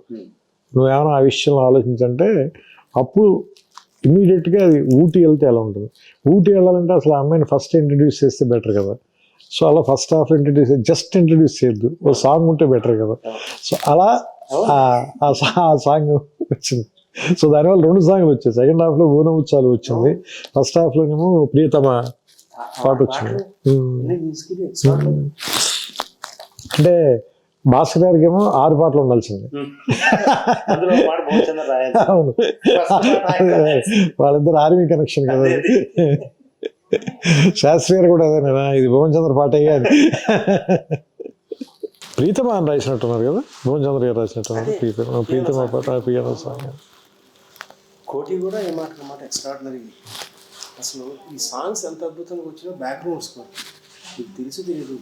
నువ్వేమైనా ఆ విషయంలో ఆలోచించంటే అప్పుడు ఇమీడియట్గా అది ఊటీ వెళ్తే ఎలా ఉంటుంది. ఊటీ వెళ్ళాలంటే అసలు ఆ అమ్మాయిని ఫస్ట్ ఇంట్రడ్యూస్ చేస్తే బెటర్ కదా. సో అలా ఫస్ట్ హాఫ్ జస్ట్ ఇంట్రడ్యూస్ చేయొద్దు, ఓ సాంగ్ ఉంటే బెటర్ కదా. సో అలా ఆ సాంగ్ వచ్చింది. సో దానివల్ల 2 సాంగ్లు వచ్చాయి. సెకండ్ హాఫ్లో బోనం ఉత్సవాలు వచ్చింది, ఫస్ట్ హాఫ్లోనేమో ప్రియతమ పాట వచ్చింది. అంటే భాస్కర్ గారికి ఏమో 6 పాటలు ఉండాల్సింది. అవును, వాళ్ళిద్దరు ఆర్మీ కనెక్షన్ కదా. శాస్త్రి గారు కూడా అదేనా, ఇది భువన్ చంద్ర పాట అయ్యాది. ప్రీతమ అని రాసినట్టున్నారు కదా, భువన్ చంద్ర గారు రాసినట్టున్నారు ప్రీతమ పాట పియానో సాంగ్. కోటి కూడా ఏమాట ఎక్స్ట్రాడినరీ. అసలు ఈ సాంగ్స్ ఎంత అద్భుతంగా వచ్చినా బ్యాక్గ్రౌండ్ స్కోర్ మీకు తెలియదు.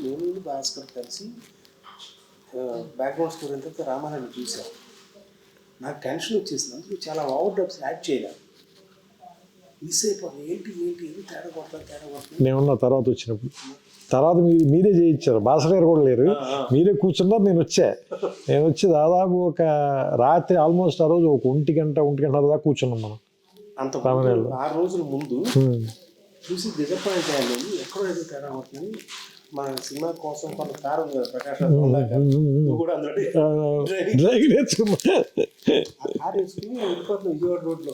నేను భాస్కర్ కలిసి బ్యాక్గ్రౌండ్ స్కోర్ ఎంత రామారాయణ చూసాను, నాకు టెన్షన్ వచ్చేసింది. అందుకు చాలా ఓవర్ డబ్స్ యాడ్ చేయలేదు. మిస్ అయిపోతుంది, ఏంటి తేడా కొడతాను. నేనున్న తర్వాత వచ్చినప్పుడు మీరే చేయించారు, భాస్కర్ గారు కూడా లేరు, మీరే కూర్చున్నారు. నేను వచ్చి దాదాపు ఒక రాత్రి ఆల్మోస్ట్ ఆ రోజు ఒక 1 గంట దాకా కూర్చున్నాం మనం. అంత 6 రోజుల ముందు చూసి డిసప్పాయింట్ అయ్యాను, ఎక్కడో ఏదో తేడా కొడుతుంది. మన సినిమా కోసం కొంత కారు ఉంది కదా ప్రకాష్, కూడా అందులో కారు వేసుకుని వెళ్ళిపోతుంది విజయవాడ రోడ్లో.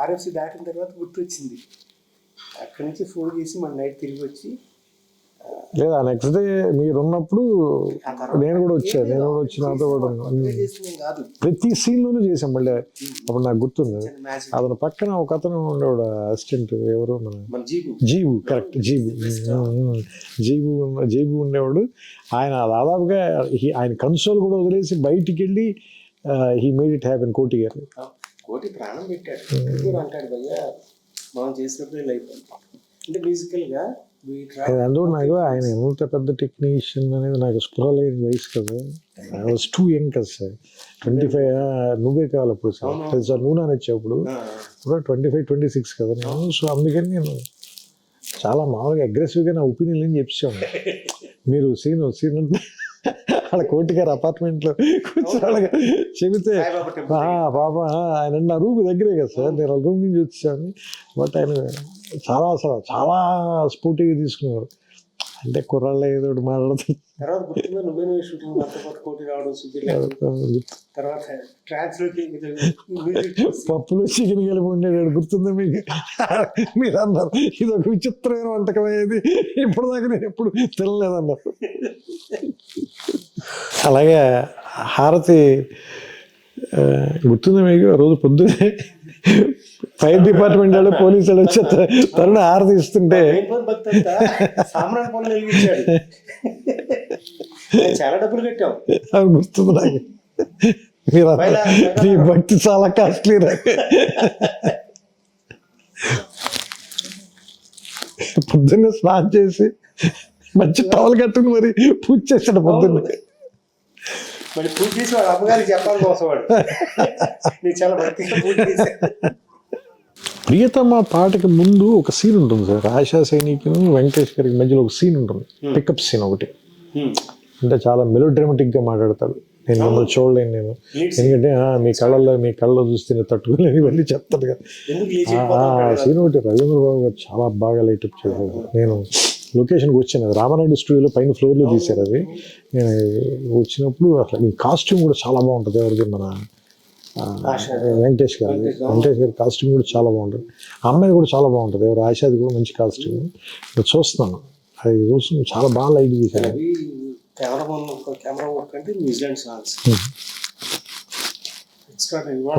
ఆర్ఎఫ్సి దాటిన తర్వాత గుర్తొచ్చింది, అక్కడి నుంచి ఫోన్ చేసి మన నైట్ తిరిగి వచ్చి. లేదా నెక్స్ట్ డే మీరు ఉన్నప్పుడు నేను కూడా వచ్చి నాతో కూడా ప్రతి సీన్లోనూ చేసాం. మళ్ళీ అప్పుడు నాకు గుర్తుంది, అతను పక్కన ఒక అతను ఉండేవాడు అసిస్టెంట్, ఎవరు మన జీబు, కరెక్ట్ జీబు ఉండేవాడు. ఆయన దాదాపుగా ఆయన కన్సోల్ కూడా వదిలేసి బయటికి వెళ్ళి హీ మేడ్ ఇట్ హ్యాపెన్. కోటి గారు ప్రాణం పెట్టాడు అంటాడు భయ్యా, మనం చేసినప్పుడే లైఫ్ అంటే మ్యూజికల్గా. అందులో నాకు ఆయన ఎంత పెద్ద టెక్నీషియన్ అనేది నాకు స్పృహ లేని వయసు కదా, ఐ వాజ్ టూ యంగ్ కదా సార్. 25 నువ్వే కావాలి అప్పుడు సార్, నువ్వు నచ్చేప్పుడు 25-26 కదా నేను. సో అందుకని నేను చాలా మామూలుగా అగ్రెసివ్గా నా ఒపీనియన్ ఏం చెప్పాను. మీరు సీన్ అంటే వాళ్ళ కోటి గారు అపార్ట్మెంట్లో కూర్చోాలి చెబితే పాప ఆయన నా రూమ్ దగ్గరే కదా సార్, నేను వాళ్ళ రూమ్ నుంచి వచ్చాను. బట్ ఆయన చాలా స్పోర్టివ్గా తీసుకున్నారు. అంటే కుర్రాళ్ళ ఏదో ఒకటి మాట్లాడుతుంది. పప్పులో చికెన్ కలిపి ఉండేవాడు గుర్తుందా మీకు? మీరు అన్నారు ఇది ఒక విచిత్రమైన వంటకం అయ్యేది, ఇప్పటిదాకా నేను ఎప్పుడు తినలేదన్నారు. అలాగే హారతి గుర్తుందా మీకు? రోజు పొద్దునే ఫైర్ డిపార్ట్మెంట్ వాళ్ళు పోలీసు వాళ్ళు వచ్చి తరుణ హారతి ఇస్తుంటే చాలా డబ్బులు కట్టాం. అది గుర్తుంది నాకు. మీరు నీ భక్తి చాలా కాస్ట్లీ నాకు. పొద్దున్నే స్నానం చేసి మంచి టవల్ కట్టుకుని మరి పూజ చేశాడు పొద్దున్నే. మరి పూజ చేసి వాడు అమ్మగారికి చెప్పాలి కోసం వాడు నీకు చాలా భక్తిగా పూజ చేశాడు. ప్రియతమ పాటకి ముందు ఒక సీన్ ఉంటుంది సార్. ఆశా సైనిక్ వెంకటేష్ గారికి మధ్యలో ఒక సీన్ ఉంటుంది, పికప్ సీన్ ఒకటి. అంటే చాలా మెలోడ్రామాటిక్గా మాట్లాడతాడు. నేను మిమ్మల్ని చూడలేను నేను, ఎందుకంటే మీ కళ్ళలో చూస్తే నేను తట్టుకోలేని ఇవన్నీ చెప్తాడు కదా. సీన్ ఒకటి రవీంద్ర బాబు గారు చాలా బాగా లైటప్ చేశారు. నేను లొకేషన్కి వచ్చాను, అది రామానాయుడు స్టూడియోలో పైన ఫ్లోర్లో తీశారు. అది నేను వచ్చినప్పుడు అసలు ఈ కాస్ట్యూమ్ కూడా చాలా బాగుంటుంది. ఎవరికి మన వెంకటేష్ గారి కాస్ట్యూమ్ కూడా చాలా బాగుంటుంది. అమ్మాయి కూడా చాలా బాగుంటుంది, ఎవరు ఆశాది కూడా మంచి కాస్ట్యూమ్. నేను చూస్తున్నాను, అది చూస్తున్నాను, చాలా బాగా లైట్ చేశారు.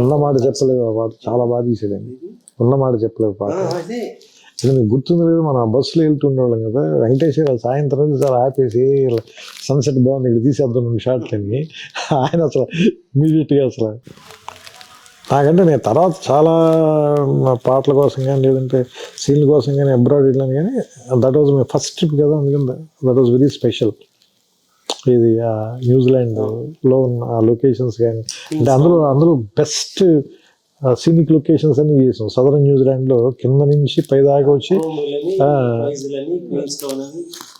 ఉన్నమాట చెప్పలేవు ఆ పాట, చాలా బాగా తీసాడండి. ఉన్నమాట చెప్పలేవు పాట. ఇది మీకు గుర్తుంది లేదు, మన బస్సులో వెళ్తుండేవాళ్ళం కదా, వెంకటేష్ గారు సాయంత్రం సార్ ఆపేసి సన్సెట్ బాగుంది ఇక్కడ తీసేద్దాం 2 షాట్లని. ఆయన అసలు ఇమీడియట్గా అసలు నాకంటే నేను తర్వాత చాలా పాటల కోసం కానీ లేదంటే సీన్ల కోసం కానీ అబ్రాడ్ వెళ్ళాను, కానీ that was my first trip కదా, అందుకని దట్ వాజ్ వెరీ స్పెషల్. ఇది న్యూజిలాండ్లో ఉన్న లొకేషన్స్ కానీ అంటే అందులో బెస్ట్ సీనిక్ లొకేషన్స్ అన్ని చేసాం. సదరన్ న్యూజిలాండ్లో కింద నుంచి పై దాకా వచ్చి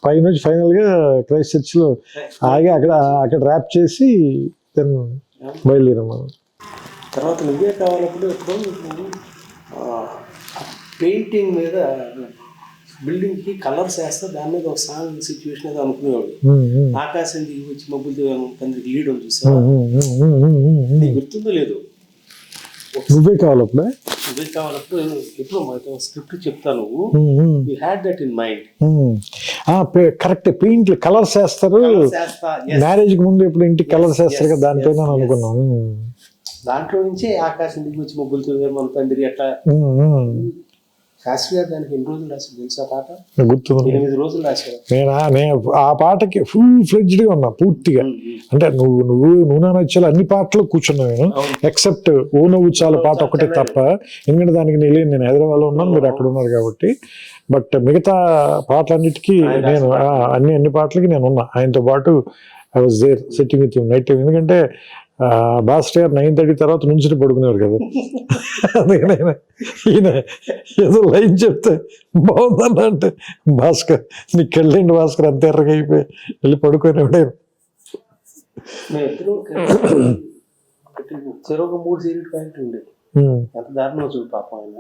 పై నుంచి ఫైనల్గా క్రైస్ట్ చర్చ్లో ఆగి అక్కడ ర్యాప్ చేసి దెన్ బయలుదేరాం మనం. తర్వాత నువ్వే కావాలప్పుడు పెయింటింగ్ మీద బిల్డింగ్కి కలర్స్ వేస్తే దాని మీద ఒక సాంగ్ సిచ్యువేషన్ ఏదో అనుకునేవాడు. ఆకాశం దిగి వచ్చి మబ్బులతో తండ్రికి లీడ్ అని చూసా, నీకు గుర్తుందో లేదు? నువ్వే కావాలప్పుడు ఎప్పుడు స్క్రిప్ట్ చెప్తాను, you had that in mind. Correct, paint colours వేస్తారు మ్యారేజ్ కి ముందు, ఇప్పుడు ఇంటికి కలర్స్ వేస్తారు కదా, దానిపైన అనుకున్నాను. దాంట్లో నుంచే ఆకాశం దిగి వచ్చి మబ్బులతో మన తండ్రి అట్లా. శాస్త్రి గారు దానికి ఎన్ని రోజులు రాశారు తెలుసా పాట? గుర్తుంది, 8 రోజులు రాశారు. నేను ఆ పాటకి ఫుల్ ఫ్లెడ్జ్డ్గా ఉన్నా పూర్తిగా. అంటే నువ్వు నా నచ్చాలి అన్ని పాటలు కూర్చున్నా నేను, ఎక్సెప్ట్ ఓ నవ్వు చాలా పాట ఒకటే తప్ప. ఎందుకంటే దానికి నేను హైదరాబాద్లో ఉన్నాను, మీరు అక్కడ ఉన్నారు కాబట్టి. బట్ మిగతా పాటలన్నిటికీ నేను అన్ని పాటలకి నేను ఉన్నా ఆయనతో పాటు. I was there sitting with him night time. ఎందుకంటే భాస్కర్ గారు 9:30 తర్వాత నుంచి పడుకునేవారు కదా. అందుకని ఈయన ఏదో లైన్ చెప్తే బాగుందన్న అంటే, భాస్కర్ నీకు వెళ్ళండి భాస్కర్ అంత ఎర్రగా అయిపోయి వెళ్ళి పడుకునేవాడే. చెరొక 3 సిగరెట్ ప్యాకెట్లు ఉండేది. ఎంత దారుణం చూడు పాపం ఆయన.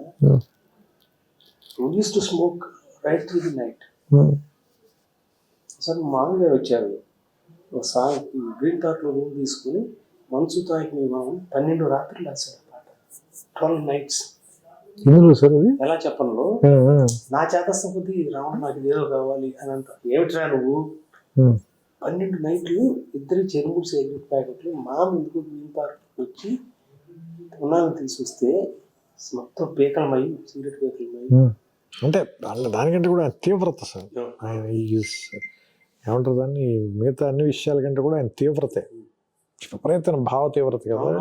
Used to smoke right through the night. అసలు మామూలుగా వచ్చారు ఒక సాంగ్ గ్రీన్ కార్ట్లో రూమ్ తీసుకుని మనసు తాకి మనం 12 రాత్రులు రాశాడు పాట, 12 nights. సార్ అది ఎలా చెప్పను, నా చేతస్థ కొద్ది రావడం నాకు ఏదో కావాలి అని అంట. ఏమిట్రా నువ్వు 12 nights ఇద్దరు చెరువుడు సిగరెట్ ప్యాకెట్లు ఎందుకు గ్రీన్ పార్క్ వచ్చి ఉన్నాను తీసుకొస్తే మొత్తం పీకలమై సిగరెట్ పీకలమై. అంటే దానికంటే కూడా తీవ్రత సార్ ఆయన ఏమంటారు దాన్ని, మిగతా అన్ని విషయాల కంటే కూడా ఆయన తీవ్రతే, విపరీతమైన భావ తీవ్రత కదా.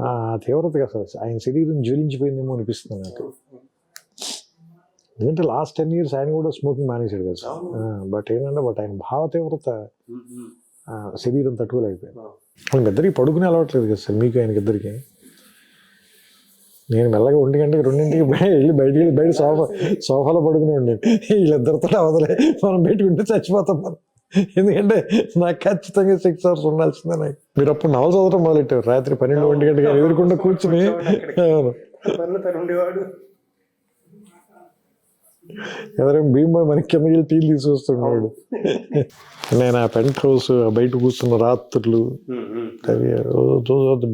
ఆ తీవ్రత కదా ఆయన శరీరం జ్వలించిపోయిందేమో అనిపిస్తుంది నాకు. ఎందుకంటే లాస్ట్ 10 years ఆయన కూడా స్మోకింగ్ మానేశాడు కదా సార్. బట్ ఆయన భావ తీవ్రత శరీరం తట్టుకోలేకపోయింది. వాళ్ళకి ఇద్దరికి పడుకునే అలవాట్లేదు కదా సార్, మీకు ఆయనకి ఇద్దరికి. నేను మెల్లగా 1 గంటకి 2 వెళ్ళి బయట సోఫాలో పడుకునేవాడిని. వీళ్ళిద్దరితో అవదలే, మనం పెట్టుకుంటే చచ్చిపోతాం మనం. ఎందుకంటే నాకు ఖచ్చితంగా 6 hours ఉండాల్సిందే. నాకు మీరు అప్పుడు నవల చదవడం మొదలెట్టారు రాత్రి 12-1 గంటకి ఎదురుకుండా కూర్చుని. ఎదురు భీమా మనకి కిందకి వెళ్ళి టీలు తీసుకొస్తున్నాడు. నేను ఆ పెంట్ హౌస్ బయట కూర్చున్న రాత్రులు,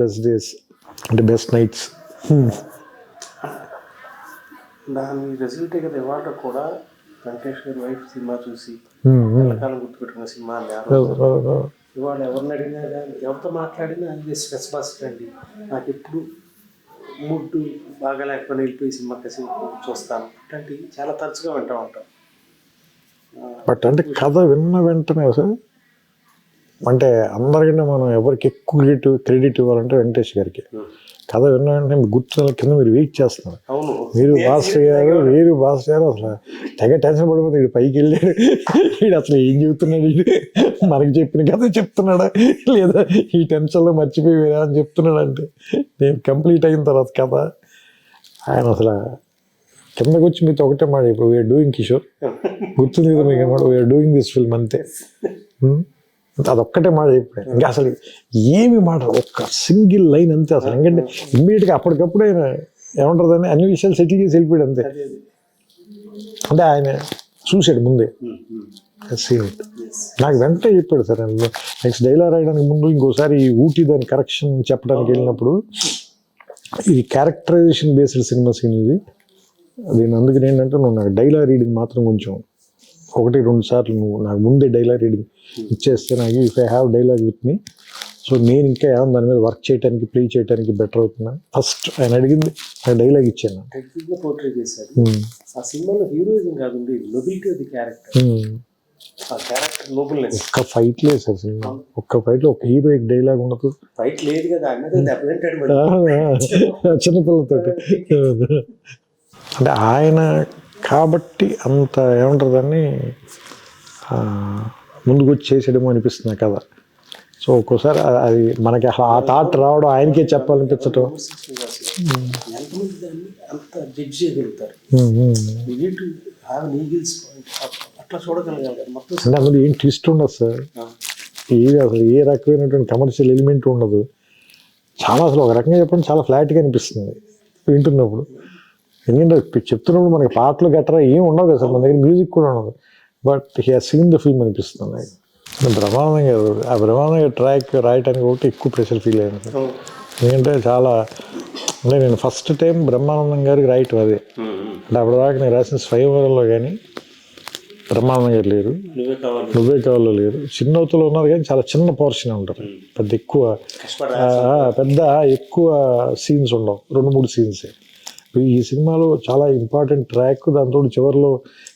బెస్ట్ డేస్ అంటే బెస్ట్ నైట్స్. దాని రిజల్ట్ కదా ఇవాళ కూడా వెంకటేష్ గారి వైఫ్ సినిమా చూసి కాలం గుర్తుపెట్టుకున్న సినిమా. ఇవాళ ఎవరిని అడిగినా కానీ ఎవరితో మాట్లాడినా అది రెస్పాన్సిబిలిటీ అండి. నాకు ఎప్పుడు మూడ్ బాగా లేకపోయినా వెళ్ళిపోయి సినిమా కసి చూస్తాను. అట్లాంటివి చాలా తరచుగా వింటూ ఉంటాం. బట్ అంటే కథ విన్న వెంటనే సార్ అంటే అందరికంటే మనం ఎవరికి ఎక్కువ క్రెడిట్ ఇవ్వాలంటే వెంకటేష్ గారికి. కథ విన్న వెంటనే మీకు గుర్తున్న కింద మీరు వెయిట్ చేస్తున్నారు. అవును, మీరు భాస్కర్ గారు అసలు తెగ టెన్షన్ పడిపోతుంది. వీడు పైకి వెళ్ళాడు, వీడు అసలు ఏం చెబుతున్నాడు, వీడు మనకి చెప్పిన కథ చెప్తున్నాడా లేదా ఈ టెన్షన్లో మర్చిపోయి వేరే అని చెప్తున్నాడు. అంటే నేను కంప్లీట్ అయిన తర్వాత కథ ఆయన అసలు కిందకు వచ్చి మీతో ఒకటే మాట, ఇప్పుడు వీఆర్ డూయింగ్ కిషోర్, గుర్తుంది కదా మీకు అన్నమాట, వీఆర్ డూయింగ్ దిస్ ఫిల్మ్ అంతే. అదొక్కటే మాట చెప్పాడు. ఇంకా అసలు ఏమి మాట, ఒక్క సింగిల్ లైన్ అంతే అసలు. ఎందుకంటే ఇమ్మీడియట్గా అప్పటికప్పుడు ఆయన ఏమంటారు అన్ని విషయాలు సెటిల్ చేసి వెళ్ళిపోయాడు అంతే. అంటే ఆయన చూశాడు ముందే సీన్. నాకు వెంటనే చెప్పాడు సార్, నెక్స్ట్ డైలాగ్ రాయడానికి ముందు ఇంకోసారి ఊటీ దాని కరెక్షన్ చెప్పడానికి వెళ్ళినప్పుడు, ఇది క్యారెక్టరైజేషన్ బేస్డ్ సినిమా సీన్ ఇది, దీని అందుకని ఏంటంటే నువ్వు నాకు డైలాగ్ రీడింగ్ మాత్రం కొంచెం 1-2 సార్లు నువ్వు నాకు ముందే డైలాగ్ రీడింగ్ ఇచ్చేస్తే నాకు if I have dialogue with me, so నేను ఇంకా ఏమన్నా దాని మీద వర్క్ చేయడానికి ప్లే చేయడానికి బెటర్ అవుతున్నా. ఫస్ట్ ఆయన అడిగింది నాకు డైలాగ్ ఇచ్చాను. పోర్ట్రే చేశాడు ఆ సినిమాలో. హీరోయిజం కాదండి, నొబిలిటీ ఆఫ్ ది క్యారెక్టర్, ఆ క్యారెక్టర్ నోబుల్నెస్. ఒక్క ఫైట్ లేదు సార్ సినిమా, ఒక్క ఫైట్లో ఒక హీరోయిక్ డైలాగ్ ఉండదు. ఫైట్ లేదు కదా అన్నది చిన్నపిల్లతోటి. అంటే ఆయన కాబట్టి అంత ఏమంటారు దాన్ని ముందుకు వచ్చి చేసేయడమో అనిపిస్తుంది కదా. సో ఒక్కోసారి అది మనకి ఆ థాట్ రావడం, ఆయనకే చెప్పాలనిపించటం. ఎంతమంది దాన్ని అంత జడ్జ్ చేయగలుగుతారు, అట్లా చూడగలగాలి మొత్తం. అంటే అందులో ఏం ట్విస్ట్ ఉండదు సార్, ఏది అసలు ఏ రకమైనటువంటి కమర్షియల్ ఎలిమెంట్ ఉండదు. చాలా అసలు ఒక రకంగా చెప్పండి చాలా ఫ్లాట్గా అనిపిస్తుంది వింటున్నప్పుడు. ఎందుకంటే చెప్తున్నప్పుడు మనకి పాటలు గట్రా ఏం ఉండవు కదా సార్, మన దగ్గర మ్యూజిక్ కూడా ఉండదు. But he has seen the film అనిపిస్తుంది. బ్రహ్మానందం గారు ఆ బ్రహ్మానందం గారు ట్రాక్ రాయటానికి ఒకటి ఎక్కువ ప్రెషర్ ఫీల్ అయ్యాను సార్. ఎందుకంటే చాలా అంటే నేను ఫస్ట్ టైం బ్రహ్మానందం గారికి రాయటం అదే. అంటే అప్పటిదాకా నేను రాసిన స్వయంవరంలో కానీ బ్రహ్మానందం గారు లేరు, నువ్వే కావాలో లేరు, చిన్నవతలో ఉన్నారు కానీ చాలా చిన్న పోర్షన్ ఉంటారు. పెద్ద ఎక్కువ సీన్స్ ఉండవు, 2-3 సీన్సే. ఈ సినిమాలో చాలా ఇంపార్టెంట్ ట్రాక్, దాంతో చివరిలో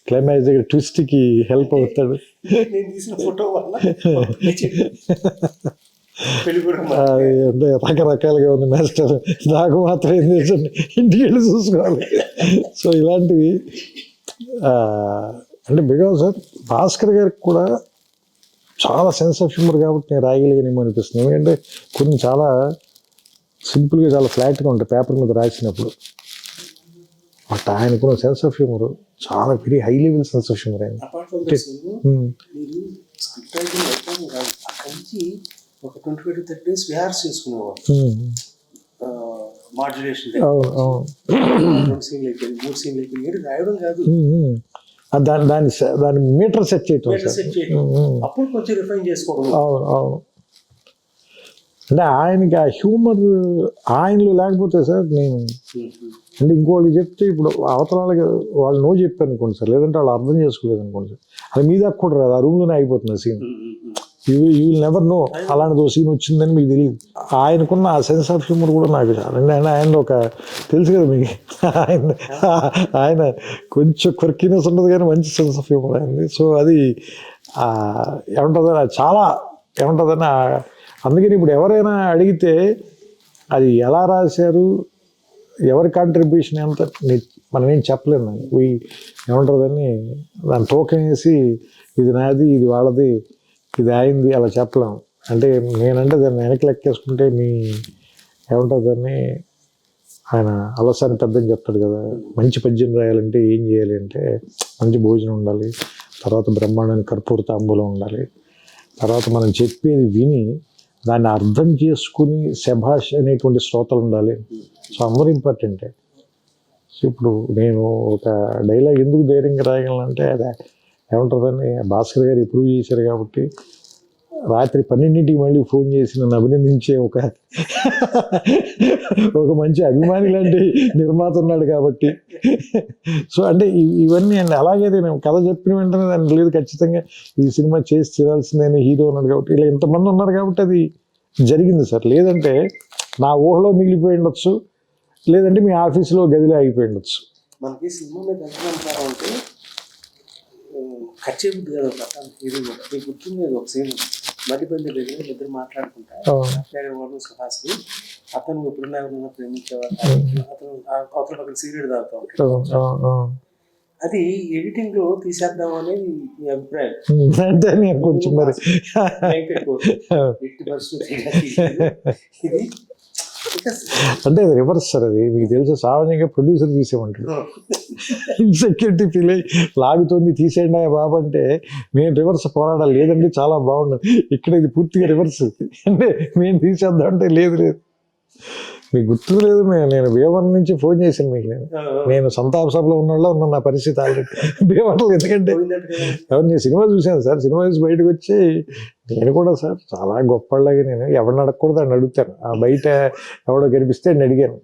క్లైమాక్స్ దగ్గర ట్విస్ట్కి హెల్ప్ అవుతాడు. అంటే రకరకాలుగా ఉంది మాస్టర్, నాకు మాత్రం ఏం చేసండి ఇంటికి వెళ్ళి చూసుకోవాలి. సో ఇలాంటివి అంటే బికాజ్ సార్ భాస్కర్ గారికి కూడా చాలా సెన్స్ ఆఫ్ హ్యూమర్ కాబట్టి నేను రాయగలిగానేమో అనిపిస్తుంది. ఎందుకంటే కొన్ని చాలా సింపుల్గా చాలా ఫ్లాట్గా ఉంటాయి పేపర్ మీద రాసినప్పుడు. బట్ ఆయనకున్న సెన్స్ ఆఫ్ హ్యూమర్ చాలా very high level sense of humour. ఆయన ఒక 20-30 days రిహార్స్ చేసుకునేవాడు. మాడ్యులేషన్ 2 సీన్లు అయిపోయింది, 3 సీన్లు అయిపోయింది, రాయడం కాదు, దాని మీటర్ సెట్ చేయటం. అప్పుడు కొంచెం రిఫైన్ చేసుకోవడం. అవును అవును. అంటే ఆయనకి ఆ హ్యూమర్ ఆయనలో లేకపోతే సార్ నేను అంటే ఇంకోళ్ళకి చెప్తే ఇప్పుడు అవతల వాళ్ళకి వాళ్ళు నో చెప్పారు అనుకోండి సార్, లేదంటే వాళ్ళు అర్థం చేసుకోలేదు అనుకోండి సార్, అది మీ దాకా కూడా రాదు, ఆ రూమ్లోనే అయిపోతుంది scene. You will never know అలాంటిది సీన్ వచ్చిందని మీకు తెలియదు. ఆయనకున్న ఆ సెన్స్ ఆఫ్ హ్యూమర్ కూడా నాకు చాలా. ఆయన ఒక తెలుసు కదా మీకు, ఆయన కొంచెం క్వర్కినెస్ ఉండదు కానీ మంచి సెన్స్ ఆఫ్ హ్యూమర్ అయింది. సో అది ఏముంటుందని చాలా ఏముంటుందని అందుకని ఇప్పుడు ఎవరైనా అడిగితే అది ఎలా రాశారు, ఎవరి కాంట్రిబ్యూషన్ ఎంత మనం ఏం చెప్పలేము. ఏముంటుందని దాన్ని టోకెన్ వేసి ఇది నాది ఇది వాళ్ళది ఇది అయింది అలా చెప్పలేము. అంటే నేనంటే దాన్ని వెనక్కి లెక్కేసుకుంటే మీ ఏముంటుందని ఆయన అలసాని పెద్దని చెప్తాడు కదా, మంచి పద్యం రాయాలంటే ఏం చేయాలి అంటే మంచి భోజనం ఉండాలి, తర్వాత బ్రహ్మాండానికి కర్పూర తాంబూలం ఉండాలి, తర్వాత మనం చెప్పేది విని దాన్ని అర్థం చేసుకుని శభాష్ అనేటువంటి శ్రోతలు ఉండాలి. సో అందరూ ఇంపార్టెంటే. సో ఇప్పుడు నేను ఒక డైలాగ్ ఎందుకు ధైర్యంగా రాయగలనంటే అదే ఏముంటుందని భాస్కర్ గారు ప్రూవ్ చేశారు కాబట్టి. రాత్రి 12ంటికి మళ్ళీ ఫోన్ చేసి నన్ను అభినందించే ఒక మంచి అభిమాని లాంటి నిర్మాత ఉన్నాడు కాబట్టి. సో అంటే ఇవన్నీ అండి. అలాగే నేను కథ చెప్పిన వెంటనే దాన్ని లేదు ఖచ్చితంగా ఈ సినిమా చేసి తీరాల్సిందని హీరో ఉన్నాడు కాబట్టి ఇలా ఇంతమంది ఉన్నారు కాబట్టి అది జరిగింది సార్. లేదంటే నా ఊహలో మిగిలిపోయి ఉండొచ్చు, లేదంటే మీ ఆఫీసులో గదిలో ఆగిపోయి ఉండొచ్చు. మనకి సినిమా మీద ఎంత అంటే ఖర్చు కదా హీరో కూడా. మీకు గుర్తుంది ఒక సీన్ మధ్యపల్లి దగ్గర ఇద్దరు మాట్లాడుకుంటా దగ్గర వాళ్ళు సుహాసిని అతను ఎప్పుడున్నా ఎవరన్నా ప్రేమించేవాడు అతను అవతల పక్కన సిగరెట్ తాగుతూ ఉంటాడు. అది ఎడిటింగ్ లో తీసేద్దాం అనేది మీ అభిప్రాయం అంటే నేను కొంచెం మరి ఎట్టి పరిస్థితి ఇది అంటే అది రివర్స్ సార్. అది మీకు తెలుసు, సామాన్యంగా ప్రొడ్యూసర్ తీసేమంటాడు, ఇన్సెక్యూరిటీ ఫీల్ అయ్యి లాగుతుంది తీసేయండి బాబు అంటే మేము రివర్స్ పోరాడాలి, లేదంటే చాలా బాగుండదు. ఇక్కడ ఇది పూర్తిగా రివర్స్. అంటే మేము తీసేద్దాం అంటే లేదు లేదు మీకు గుర్తు లేదు. నేను భీమవరం నుంచి ఫోన్ చేశాను మీకు. నేను సంతాప సభలో ఉన్న నా పరిస్థితి ఆల్రెడీ భీమవరంలో. ఎందుకంటే నేను సినిమా చూశాను సార్. సినిమా చూసి బయటకు వచ్చి నేను కూడా సార్ చాలా గొప్పలాగా నేను ఎవరిని అడగకూడదు అని అడుగుతాను. ఆ బయట ఎవడో కనిపిస్తే నేను అడిగాను.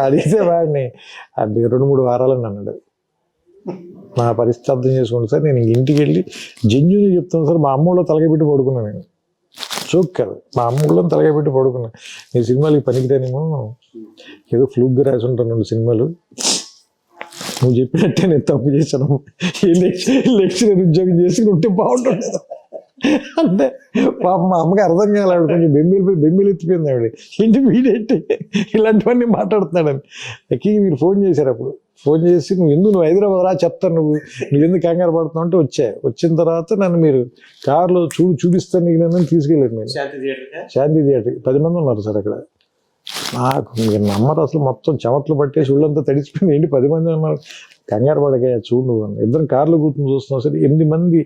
అడిగితే వాడిని 2-3 వారాలని అన్నాడు. నా పరిస్థితి అర్థం చేసుకోండి సార్. నేను ఇంటికి వెళ్ళి జెన్యూన్గా చెప్తాను సార్. మా అమ్మలో తలకాయ పెట్టి పడుకున్నాను నేను. జోక్ కాదు, మా అమ్మలో తలకాయ పెట్టి పడుకున్నా. నీ సినిమాలకి పనికిరానేమో, ఏదో ఫ్లూక్గా రాసి ఉంటాను 2 సినిమాలు. నువ్వు చెప్పినట్టే నేను తప్పు చేశాను. లెక్చరర్ ఉద్యోగం చేసి ఉంటే బాగుంటుంది అంటే పాప మా అమ్మకి అర్థం కాలేదు. కొంచెం బెమ్మిలు ఎత్తిపోయింది ఆవిడ. ఏంటి వీడేంటి ఇలాంటివన్నీ మాట్లాడుతున్నాడని. ఎక్కి మీరు ఫోన్ చేశారు. అప్పుడు ఫోన్ చేసి నువ్వు హైదరాబాద్ రా చెప్తాను, నువ్వు ఎందుకు కంగారు పడుతున్నావు అంటే వచ్చిన తర్వాత నన్ను మీరు కార్లో చూపిస్తాను నీకు నన్ను తీసుకెళ్ళారు. మీరు శాంతి థియేటర్ 10 మంది ఉన్నారు సార్ అక్కడ. నాకు మీరు నమ్మరు అసలు. మొత్తం చెమట్లు పట్టేసి ఒళ్ళంతా తడిచిపోయింది. ఏంటి 10 మంది ఉన్నారు, కంగారు పడగా చూడు నువ్వు అని. ఇద్దరం కార్లో కూర్చొని చూస్తున్నాం సార్. 8 మంది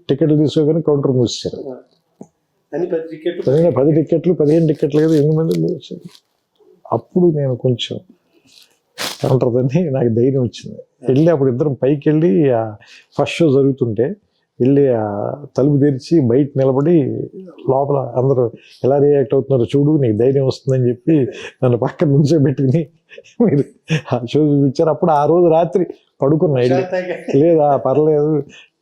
టికెట్లు తీసుకోగానే కౌంటర్ మూసేశారు. 10 టికెట్లు 15 టికెట్లు కదా 8 మంది మూసేశారు. అప్పుడు నేను కొంచెం ఏమంటుందని నాకు ధైర్యం వచ్చింది. వెళ్ళి అప్పుడు ఇద్దరం పైకి వెళ్ళి ఫస్ట్ షో జరుగుతుంటే వెళ్ళి ఆ తలుపు తెరిచి బయట నిలబడి లోపల అందరూ ఎలా రియాక్ట్ అవుతున్నారో చూడు, నీకు ధైర్యం వస్తుందని చెప్పి నన్ను పక్కన నుంచో పెట్టుకుని మీరు ఆ షో చూపించారు. అప్పుడు ఆ రోజు రాత్రి పడుకున్నా. లేదా పర్లేదు,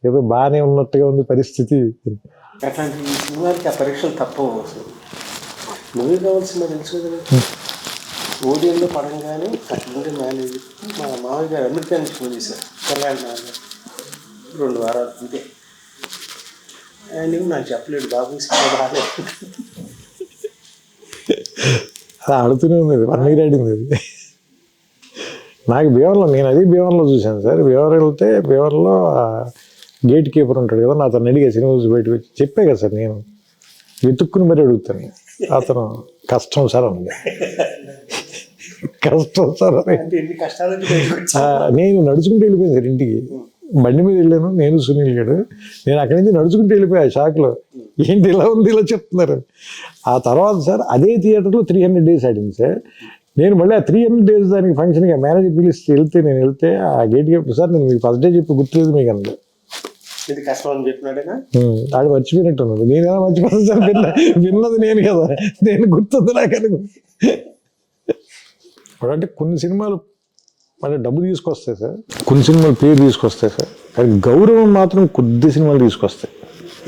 ఏదో బాగానే ఉన్నట్టుగా ఉంది పరిస్థితి. అట్లాంటి సినిమాలకి ఆ పరీక్షలు తప్పవు. నువ్వే కావాల్సిన తెలుసు కదా. ఓడియంలో పడంగానే అట్లుంటే మేనేజర్ మా మామయ్య గారు అమెరికా నుంచి ఫోన్ చేశారు. కళ్యాణ్ 2 వారాలు అంతే. ఆయన నాకు చెప్పలేడు, బాబు సినిమా రాలేదు. అది ఆడుతూనే ఉంది. 1 year ఆడింది అది. నాకు భీమవరంలో, నేను అది భీమవరంలో చూశాను సార్. భీమవరం వెళ్తే భీమవరంలో గేట్ కీపర్ ఉంటాడు కదా, నా అతను అడిగా సినిమా చూసి బయటకు వచ్చి చెప్పే కదా సార్, నేను వెతుక్కుని మరీ అడుగుతాను. అతను కష్టం సార్ అంది. కష్టం సార్ అని. నేను నడుచుకుంటూ వెళ్ళిపోయాను సార్ ఇంటికి. బండి మీద వెళ్ళాను నేను, సునీల్ గారు. నేను అక్కడి నుంచి నడుచుకుంటూ వెళ్ళిపోయా షాక్లో. ఏంటి ఇలా ఉంది ఇలా చెప్తున్నారు. ఆ తర్వాత సార్ అదే థియేటర్లో 300 days ఆడింది సార్. నేను మళ్ళీ ఆ 300 days దానికి ఫంక్షన్గా మేనేజర్ పిలిస్తే నేను వెళ్తే ఆ గేట్ కీపర్ సార్ నేను మీకు ఫస్ట్ డే చెప్పి గుర్తులేదు మీకు అన్నది. ఆడు మర్చిపోయినట్టున్నాడు. నేను ఎలా మర్చిపోతాను సార్, విన్నది నేను కదా, నేను గుర్తుంది నాకు అనుకుంది. అంటే కొన్ని సినిమాలు అంటే డబ్బు తీసుకొస్తాయి సార్, కొన్ని సినిమాలు పేరు తీసుకొస్తాయి సార్, కానీ గౌరవం మాత్రం కొద్ది సినిమాలు తీసుకొస్తాయి.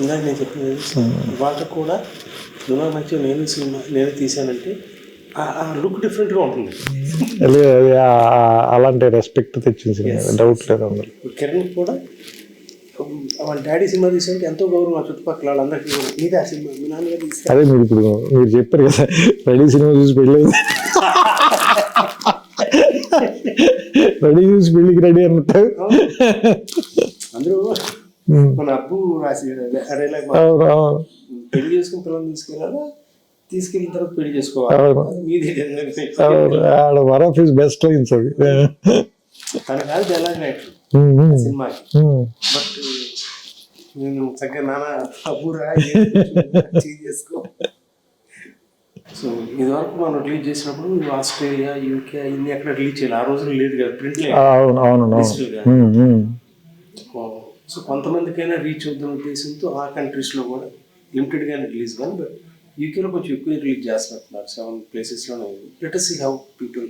ఇందాక నేను చెప్పింది వాళ్ళకి కూడా మంచిగా నేను సినిమా నేను తీసానంటే ఆ లుక్ డిఫరెంట్గా ఉంటుంది. అలాంటి రెస్పెక్ట్ తెచ్చిన సినిమా డౌట్ లేదు అందరూ. కిరణ్ కూడా వాళ్ళ డాడీ సినిమా తీసానికి ఎంతో గౌరవం ఆ చుట్టుపక్కల వాళ్ళందరికీ. మీదే ఆ సినిమా మీ నాన్నగారు తీసారు. అదే మీరు ఇప్పుడు మీరు చెప్పారు కదా రెడీ సినిమా చూసి పెళ్ళి, రెడీ చూసి పెళ్ళికి రెడీ అన్నట్టు అందరూ మన అబ్బు రాసి పెళ్లి చేసుకుని పిల్లల్ని తీసుకెళ్ళాలా, తీసుకెళ్ళిన తర్వాత పెళ్లి చేసుకోవాలి. One of his best lines అవి. తన కాదు డైలాగ్ సినిమాకి. బట్ నేను చక్కగా నాన్న అబ్బురా చేసుకో. సో ఇదివరకు మనం రిలీజ్ చేసినప్పుడు ఆస్ట్రేలియా, యూకే ఇన్ని ఎక్కడ రిలీజ్ చేయాలి. ఆ రోజులు లేదు కదా, ప్రింట్ లేదు. సో కొంతమందికైనా రీచ్ అవుతున్న ఉద్దేశంతో ఆ కంట్రీస్లో కూడా లిమిటెడ్గానే రిలీజ్ కానీ, బట్ యూకేలో కొంచెం ఎక్కువ రిలీజ్ చేస్తున్నారు. 7 places-లోనే. Let us see how people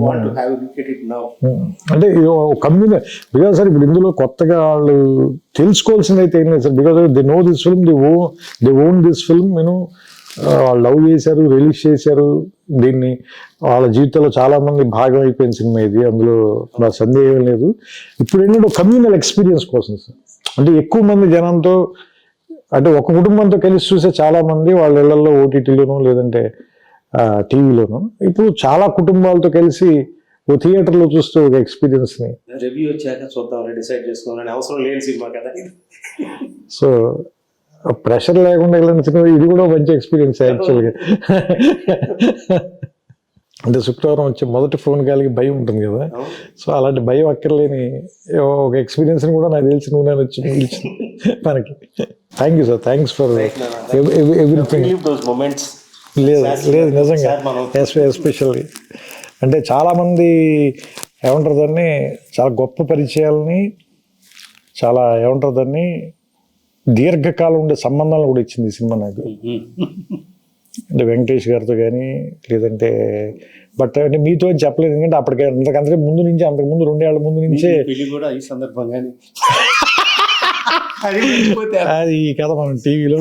want to have look at it now. అంటే కమ్యూనిటీ బికాజ్ సార్ ఇప్పుడు ఇందులో కొత్తగా వాళ్ళు తెలుసుకోవాల్సింది అయితే ఏం లేదు sir. Because they know this film, they own this film. నేను వాళ్ళు లవ్ చేశారు, రిలీజ్ చేశారు దీన్ని. వాళ్ళ జీవితంలో చాలా మంది భాగం అయిపోయిన సినిమా ఇది, అందులో నా సందేహం లేదు. ఇప్పుడు ఏంటంటే కమ్యూనల్ ఎక్స్పీరియన్స్ కోసం సార్, అంటే ఎక్కువ మంది జనంతో అంటే ఒక కుటుంబంతో కలిసి చూసే చాలా మంది వాళ్ళ ఇళ్లలో ఓటీటీలోనూ లేదంటే టీవీలోనూ. ఇప్పుడు చాలా కుటుంబాలతో కలిసి ఓ థియేటర్లో చూస్తూ ఒక ఎక్స్పీరియన్స్ని. రివ్యూ వచ్చాక చూద్దామని డిసైడ్ చేసుకోవాలని అవసరం లేని సినిమా కదా ఇది. సో ప్రెషర్ లేకుండా వెళ్ళిన సినిమా ఇది కూడా మంచి ఎక్స్పీరియన్స్ యాక్చువల్గా. అంటే శుక్రవారం వచ్చే మొదటి ఫోన్ కాల్కి భయం ఉంటుంది కదా, సో అలాంటి భయం అక్కర్లేని ఒక ఎక్స్పీరియన్స్ని కూడా నాకు తెలిసి నువ్వు నేను వచ్చి మిగిల్చింది మనకి. Thank you sir, thanks for everything. లేదు నిజంగా ఎస్పెషల్లీ అంటే చాలామంది ఏమంటారు దాన్ని, చాలా గొప్ప పరిచయాలని, చాలా ఏమంటారు దాన్ని, దీర్ఘకాలం ఉండే సంబంధాలను కూడా ఇచ్చింది ఈ సినిమా నాకు. అంటే వెంకటేష్ గారితో కానీ లేదంటే బట్ అంటే మీతో అని చెప్పలేదు, ఎందుకంటే అప్పటికే అంతకంతకు ముందు నుంచి, అంతకుముందు 2 ఏళ్ల ముందు నుంచే కూడా ఈ సందర్భంగానే అది ఈ కథ మనం టీవీలో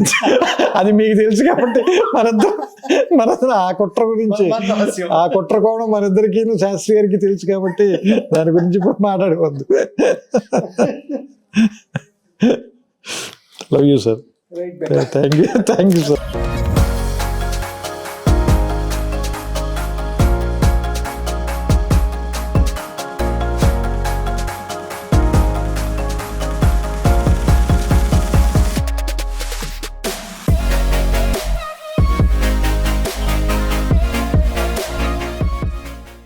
అది మీకు తెలుసు కాబట్టి మనిద్దరం ఆ కుట్ర గురించి, ఆ కుట్ర కోణం మనిద్దరికి శాస్త్రి గారికి తెలుసు కాబట్టి దాని గురించి ఇప్పుడు మాట్లాడుకోవద్దు. Love you sir, thank you sir.